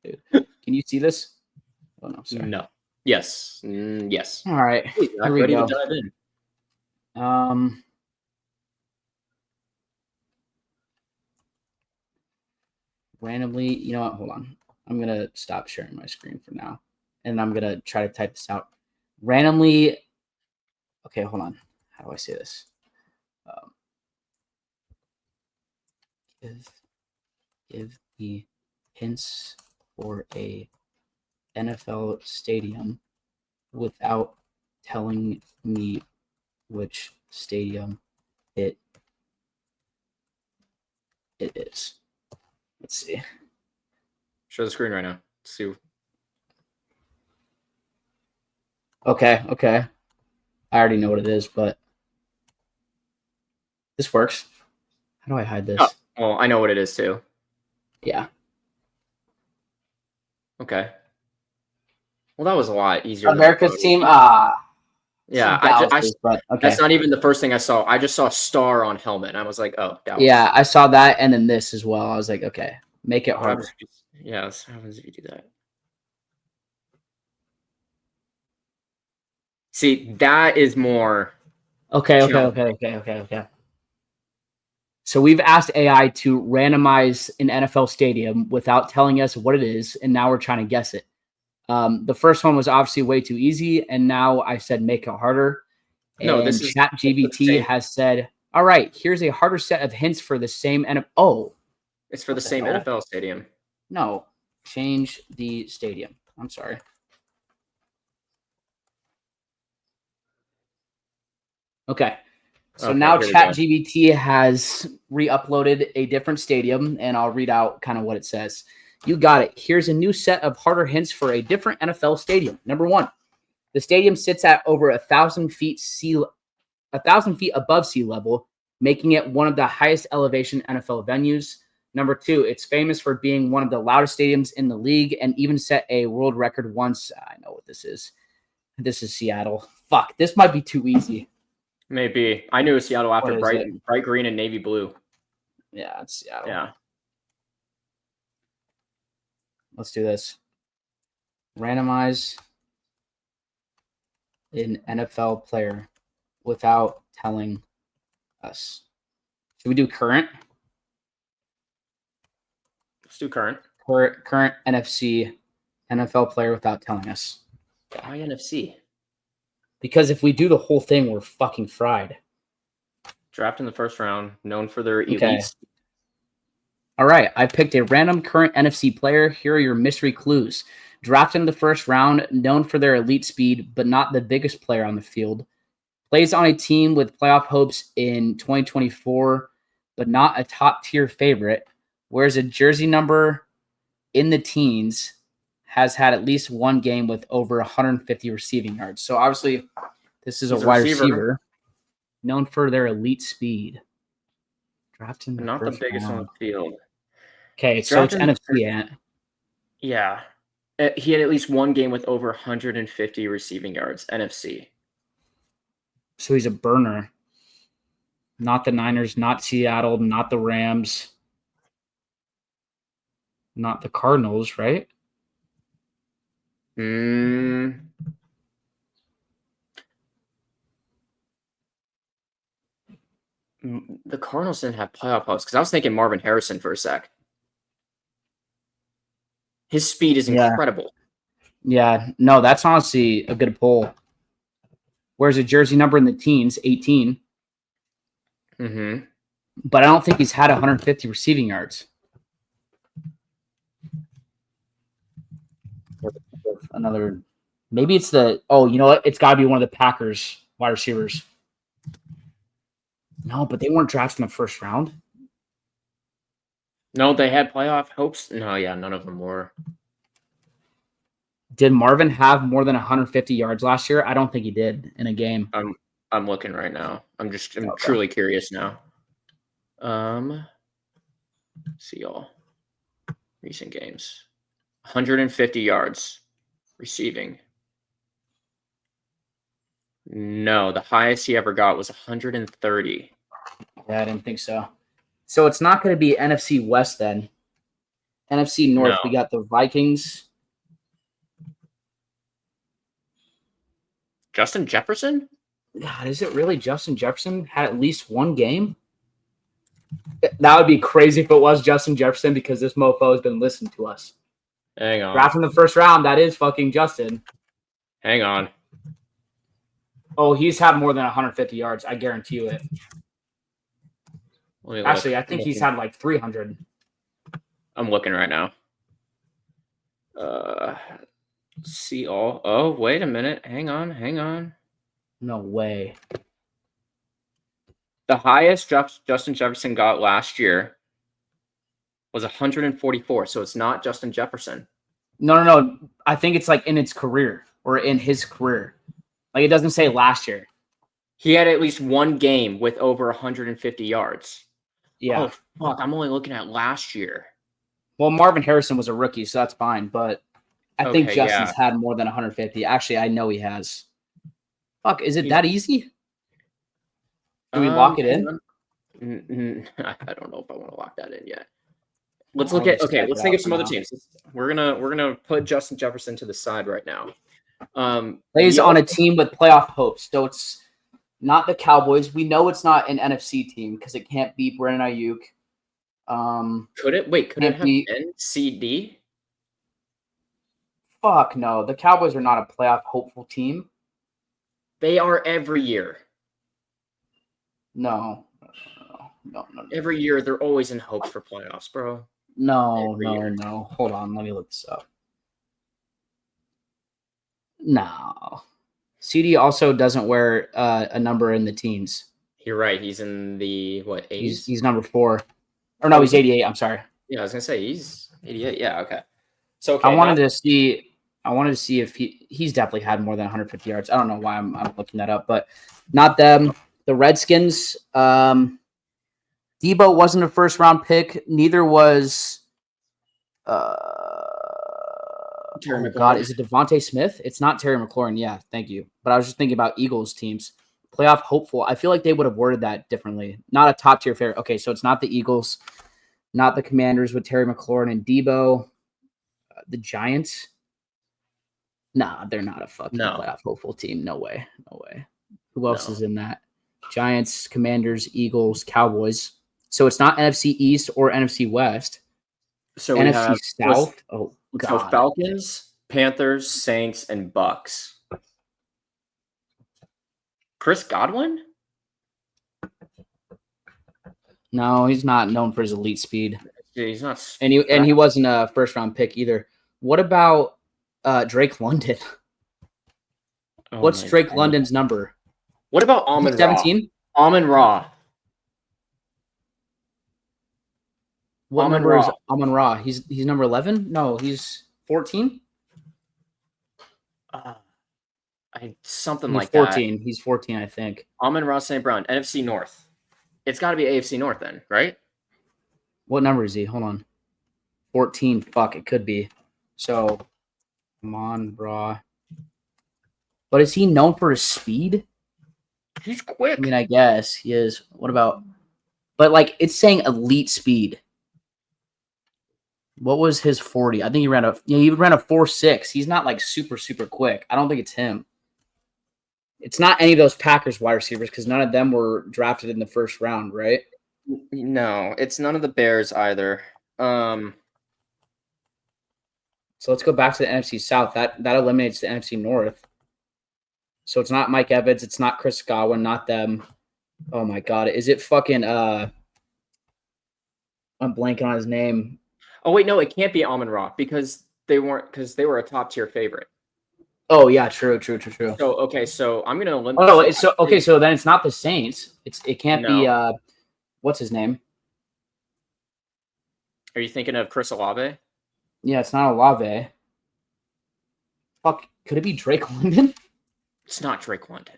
dude. Can you see this? Oh, no, sorry. No. Yes. Yes. All right. Here we go. Dive in. Randomly, you know what? Hold on. I'm going to stop sharing my screen for now. And I'm going to try to type this out. Randomly. Okay, hold on. How do I say this? Give the hints for a NFL stadium without telling me which stadium it is. Let's see. Show the screen right now. Let's see. Okay. I already know what it is, but this works. How do I hide this? Oh, well, I know what it is too. Yeah. Okay. Well, that was a lot easier. America's team. Yeah, but okay. That's not even the first thing I saw. I just saw a star on helmet. And I was like, oh, Dallas. Yeah, I saw that and then this as well. I was like, okay, make it harder. Yeah, what happens if you do that? See, that is more. Okay. So we've asked AI to randomize an NFL stadium without telling us what it is, and now we're trying to guess it. The first one was obviously way too easy, and now I said make it harder. No, this is ChatGPT has said, all right, here's a harder set of hints for the same it's for the same NFL stadium. No, change the stadium. I'm sorry. Okay. So now ChatGPT has re-uploaded a different stadium, and I'll read out kind of what it says. You got it. Here's a new set of harder hints for a different NFL stadium. Number 1, the stadium sits at over 1,000 feet above sea level, making it one of the highest elevation NFL venues. Number 2, it's famous for being one of the loudest stadiums in the league and even set a world record once. I know what this is. This is Seattle. Fuck, this might be too easy. Maybe. I knew Seattle after bright green and navy blue. Yeah, it's Seattle. Yeah. Let's do this. Randomize an NFL player without telling us. Should we do current? Let's do current. Current NFL player without telling us. Why NFC? Because if we do the whole thing, we're fucking fried. Draft in the first round, known for their elites. All right, I picked a random current NFC player. Here are your mystery clues. Drafted in the first round, known for their elite speed, but not the biggest player on the field. Plays on a team with playoff hopes in 2024, but not a top-tier favorite. Wears a jersey number in the teens. Has had at least one game with over 150 receiving yards. So obviously, this is a wide receiver known for their elite speed. Drafted in not the biggest on the field. Okay, so it's NFC. Yeah. He had at least one game with over 150 receiving yards, NFC. So he's a burner. Not the Niners, not Seattle, not the Rams, not the Cardinals, right? The Cardinals didn't have playoff hopes because I was thinking Marvin Harrison for a sec. His speed is incredible. Yeah, no, that's honestly a good pull. Where's a jersey number in the teens, 18. Mm-hmm. But I don't think he's had 150 receiving yards. Another, maybe it's you know what? It's got to be one of the Packers wide receivers. No, but they weren't drafted in the first round. No, they had playoff hopes. No, yeah, none of them were. Did Marvin have more than 150 yards last year? I don't think he did in a game. I'm looking right now. I'm truly curious now. See all recent games. 150 yards receiving. No, the highest he ever got was 130. Yeah, I didn't think so. So it's not going to be NFC West then. NFC North, we got the Vikings. Justin Jefferson? God, is it really Justin Jefferson? Had at least one game? That would be crazy if it was Justin Jefferson because this mofo has been listening to us. Hang on. Draft in the first round, that is fucking Justin. Hang on. Oh, he's had more than 150 yards. I guarantee you it. Actually, I think he's had like 300. I'm looking right now. See all. Oh, wait a minute. Hang on. No way. The highest Justin Jefferson got last year was 144. So it's not Justin Jefferson. No. I think it's like in its career or in his career. Like it doesn't say last year. He had at least one game with over 150 yards. Yeah. Oh, fuck. I'm only looking at last year. Well, Marvin Harrison was a rookie, so that's fine. But I think Justin's had more than 150. Actually, I know he has. Fuck, is it that easy? Do we lock it in? I don't know if I want to lock that in yet. Let's look at let's think of some other teams. We're gonna put Justin Jefferson to the side right now. Plays on a team with playoff hopes, so it's not the Cowboys. We know it's not an NFC team because it can't be Brandon Ayuk. Could it? Wait, could it have been CD? Fuck no. The Cowboys are not a playoff hopeful team. They are every year. No. Every year, they're always in hopes for playoffs, bro. No. Hold on. Let me look this up. No. CD also doesn't wear a number in the teens. You're right. He's in the, what, 80s? He's number 4. Or no, he's 88. I'm sorry. Yeah, I was going to say he's 88. Yeah, okay. So I wanted to see if he's definitely had more than 150 yards. I don't know why I'm looking that up, but not them. The Redskins, Debo wasn't a first-round pick. Neither was Terry God, is it Devontae Smith? It's not Terry McLaurin. Yeah, thank you. But I was just thinking about Eagles teams. Playoff hopeful. I feel like they would have worded that differently. Not a top-tier favorite. Okay, so it's not the Eagles, not the Commanders with Terry McLaurin and Debo. The Giants? Nah, they're not a fucking playoff hopeful team. No way. Who else is in that? Giants, Commanders, Eagles, Cowboys. So it's not NFC East or NFC West. So NFC South. Oh, God. So Falcons, Panthers, Saints, and Bucks. Chris Godwin? No, he's not known for his elite speed. Yeah, he's not. And he wasn't a first-round pick either. What about Drake London? What's Drake London's number? What about Amon Ra? 17? Amon Ra. What number is Amon Ra? He's number 11? No, he's 14? Something like 14. that. He's 14, I think. Amon Ra St. Brown, NFC North. It's got to be AFC North then, right? What number is he? Hold on. 14. Fuck, it could be. So, Amon Ra. But is he known for his speed? He's quick. I mean, I guess he is. What about? But like, it's saying elite speed. What was his 40? I think he ran a 4.6. He's not like super quick. I don't think it's him. It's not any of those Packers wide receivers because none of them were drafted in the first round, right? No, it's none of the Bears either. So let's go back to the NFC South. That eliminates the NFC North. So it's not Mike Evans. It's not Chris Godwin. Not them. Oh my God! Is it fucking? I'm blanking on his name. Oh wait, no, it can't be Amon Ra because they were a top tier favorite. Oh yeah, true. So okay, so I'm gonna eliminate. Oh no, so then it's not the Saints. It can't be. What's his name? Are you thinking of Chris Olave? Yeah, it's not Olave. Fuck, could it be Drake London? It's not Drake London.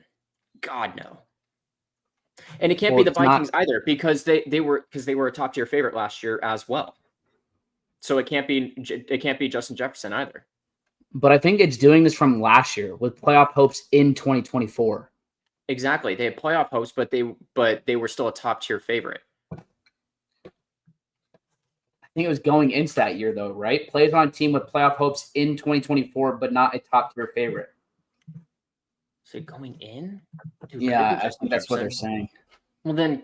God no. And it can't be the Vikings either because they were a top tier favorite last year as well. So it can't be Justin Jefferson either. But I think it's doing this from last year with playoff hopes in 2024. Exactly. They had playoff hopes, but they were still a top tier favorite. I think it was going into that year though, right? Plays on a team with playoff hopes in 2024, but not a top tier favorite. So going in? Dude, yeah, I think that's what they're saying. Well then,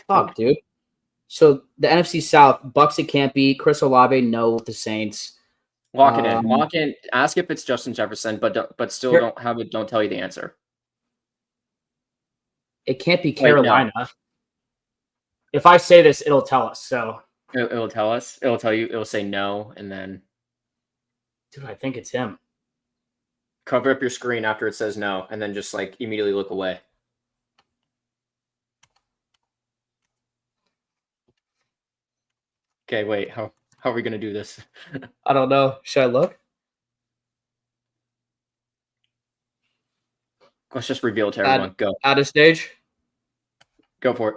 fuck, dude. So the NFC South, Bucks it can't be. Chris Olave, no with the Saints. Lock it in. Lock in. Ask if it's Justin Jefferson, but still don't tell you the answer. It can't be Carolina. Wait, no. If I say this, it'll tell us. So it'll tell us. It'll tell you. It'll say no, and then. Dude, I think it's him. Cover up your screen after it says no, and then just like immediately look away. Okay, wait. How are we gonna do this? I don't know. Should I look? Let's just reveal it to everyone. Go. Out of stage. Go for it.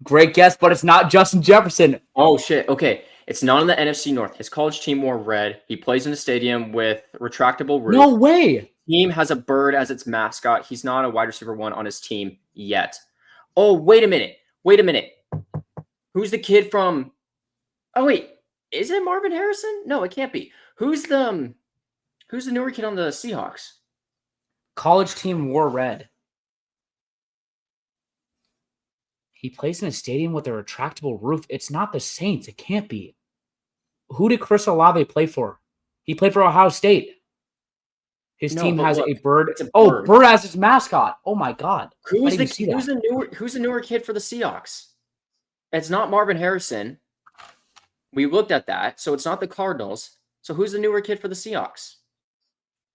Great guess, but it's not Justin Jefferson. Oh shit. Okay. It's not in the NFC North. His college team wore red. He plays in a stadium with retractable roof. No way. team has a bird as its mascot. He's not a wide receiver 1 on his team yet. Oh, wait a minute. Who's the kid from? Oh wait, is it Marvin Harrison? No, it can't be. Who's the newer kid on the Seahawks? College team wore red. He plays in a stadium with a retractable roof. It's not the Saints. It can't be. Who did Chris Olave play for? He played for Ohio State. His team has a bird. Oh, bird as his mascot. Oh my God. Who's the newer kid for the Seahawks? It's not Marvin Harrison. We looked at that, so it's not the Cardinals. So who's the newer kid for the Seahawks?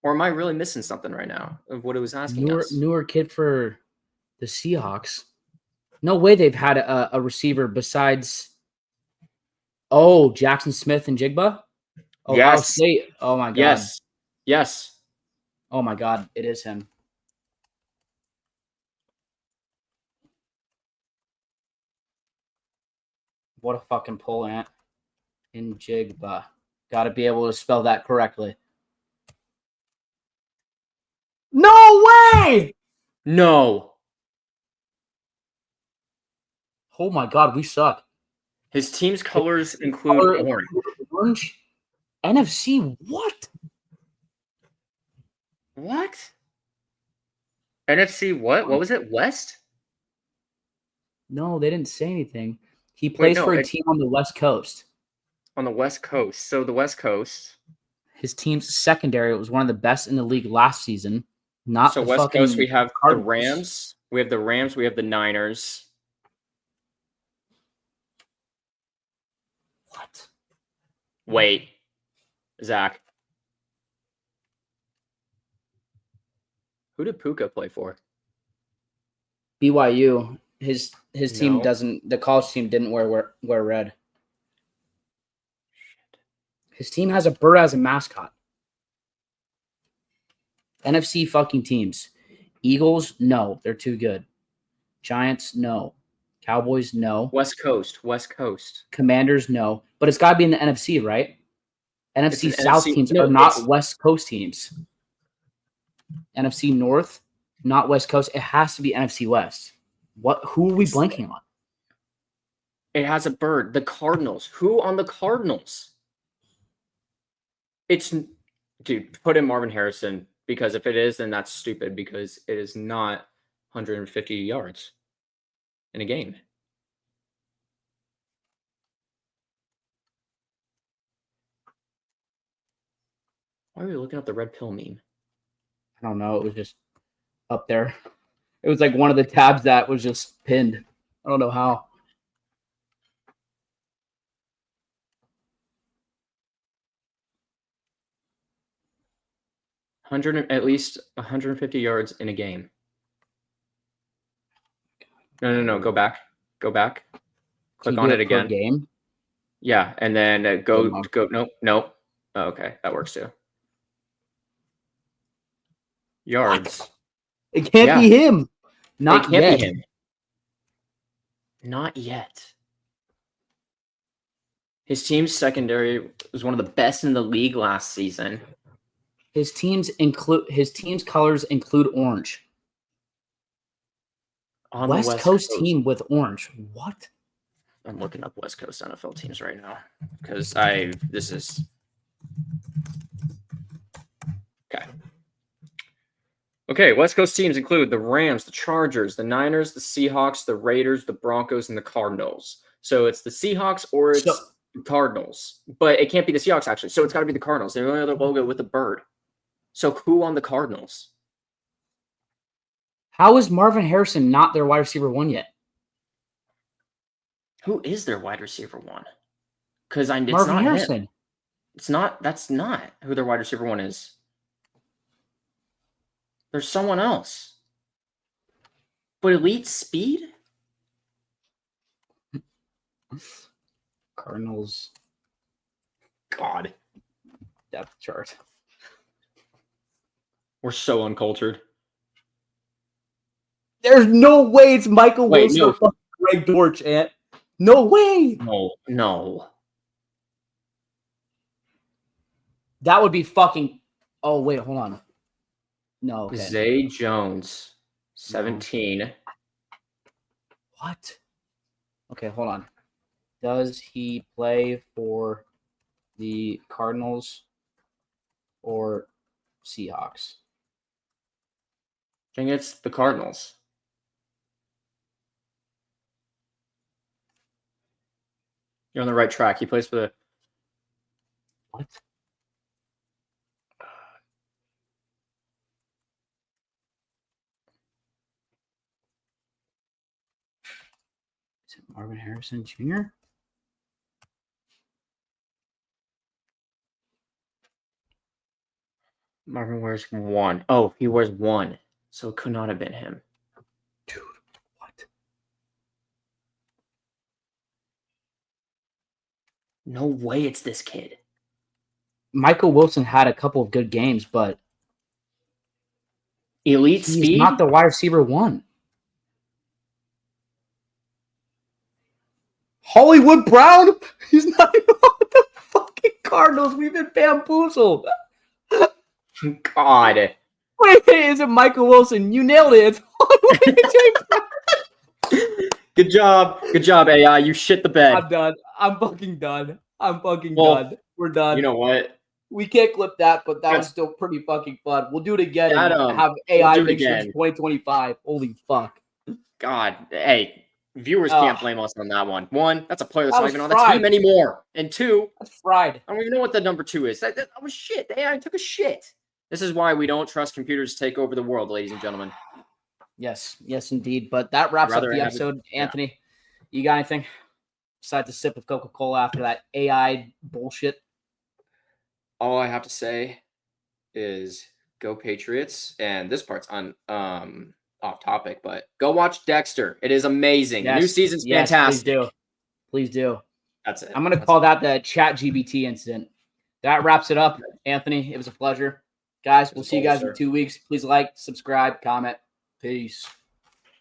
Or am I really missing something right now of what it was asking us? Newer kid for the Seahawks. No way they've had a receiver besides Jackson Smith and Jigba. Ohio State. Oh my God. Yes. Oh my God, it is him. What a fucking pull, Ant. In Jigba. Got to be able to spell that correctly. No way! No. Oh my God, we suck. His team's colors include orange. NFC, what? What? NFC what? What was it? West? No, they didn't say anything. He plays for a team on the West Coast. On the West Coast. So the West Coast. His team's secondary was one of the best in the league last season. Not so the West Coast, we have Cardinals. the Rams. We have the Rams. We have the Niners. What? Wait. Zach. Who did Puka play for? BYU. His team doesn't. The college team didn't wear red. Shit. His team has a bird as a mascot. NFC fucking teams. Eagles, no, they're too good. Giants, no. Cowboys, no. West Coast. Commanders, no. But it's got to be in the NFC, right? NFC South teams are not West Coast teams. NFC North, not West Coast. It has to be NFC West. Who are we blanking on? It has a bird. The Cardinals. Who on the Cardinals? Dude, put in Marvin Harrison, because if it is, then that's stupid, because it is not 150 yards in a game. Why are we looking up the red pill meme? I don't know. It was just up there. It was like one of the tabs that was just pinned. I don't know how. At least 150 yards in a game. No. Go back. Click on it again. Game? Yeah, and then go. Nope. Oh, okay, that works too. Yards. What? It can't be him. Not yet. Be him. Not yet. His team's secondary was one of the best in the league last season. His team's colors include orange. On West the West Coast team with orange. What? I'm looking up West Coast NFL teams right now because this is okay. Okay, West Coast teams include the Rams, the Chargers, the Niners, the Seahawks, the Raiders, the Broncos, and the Cardinals. So it's the Seahawks or it's the Cardinals. But it can't be the Seahawks, actually. So it's got to be the Cardinals. They're the only other logo with a bird. So who on the Cardinals? How is Marvin Harrison not their wide receiver 1 yet? Who is their wide receiver 1? Because it's Marvin not Harrison. Him. It's not. That's not who their wide receiver 1 is. There's someone else. But elite speed? Cardinals. God. Depth chart. We're so uncultured. There's no way it's Michael Wilson or fucking Greg Dortch, Ant. No way. No. That would be fucking... Oh, wait, hold on. No. Okay. Zay Jones, 17. What? Okay, hold on. Does he play for the Cardinals or Seahawks? I think it's the Cardinals. You're on the right track. He plays for the... What? Is it Marvin Harrison Jr.? Marvin wears 1. Oh, he wears 1. So it could not have been him. Dude, what? No way it's this kid. Michael Wilson had a couple of good games, but Elite he's speed? not the wide receiver 1. Hollywood Brown? He's not even on the fucking Cardinals. We've been bamboozled. God. Wait, is it Michael Wilson? You nailed it. Good job. Good job, AI. You shit the bed. I'm done. I'm fucking done. Done. We're done. You know what? We can't clip that, but that was still pretty fucking fun. We'll do it again and have AI make sure it's 2025. Holy fuck. God. Hey, viewers can't blame us on that one. 1, that's a player that's not even on the team anymore. And 2, that's fried. I don't even know what the number 2 is. That was shit. The AI took a shit. This is why we don't trust computers to take over the world, ladies and gentlemen. Yes, indeed. But that wraps up the episode. Anthony, you got anything? Besides a sip of Coca-Cola after that AI bullshit? All I have to say is go Patriots. And this part's off topic, but go watch Dexter. It is amazing. Yes. The new season's fantastic. Please do. That's it. I'm going to call that the ChatGPT incident. That wraps it up. Anthony, it was a pleasure. Guys, we'll see you guys in 2 weeks. Please like, subscribe, comment. Peace.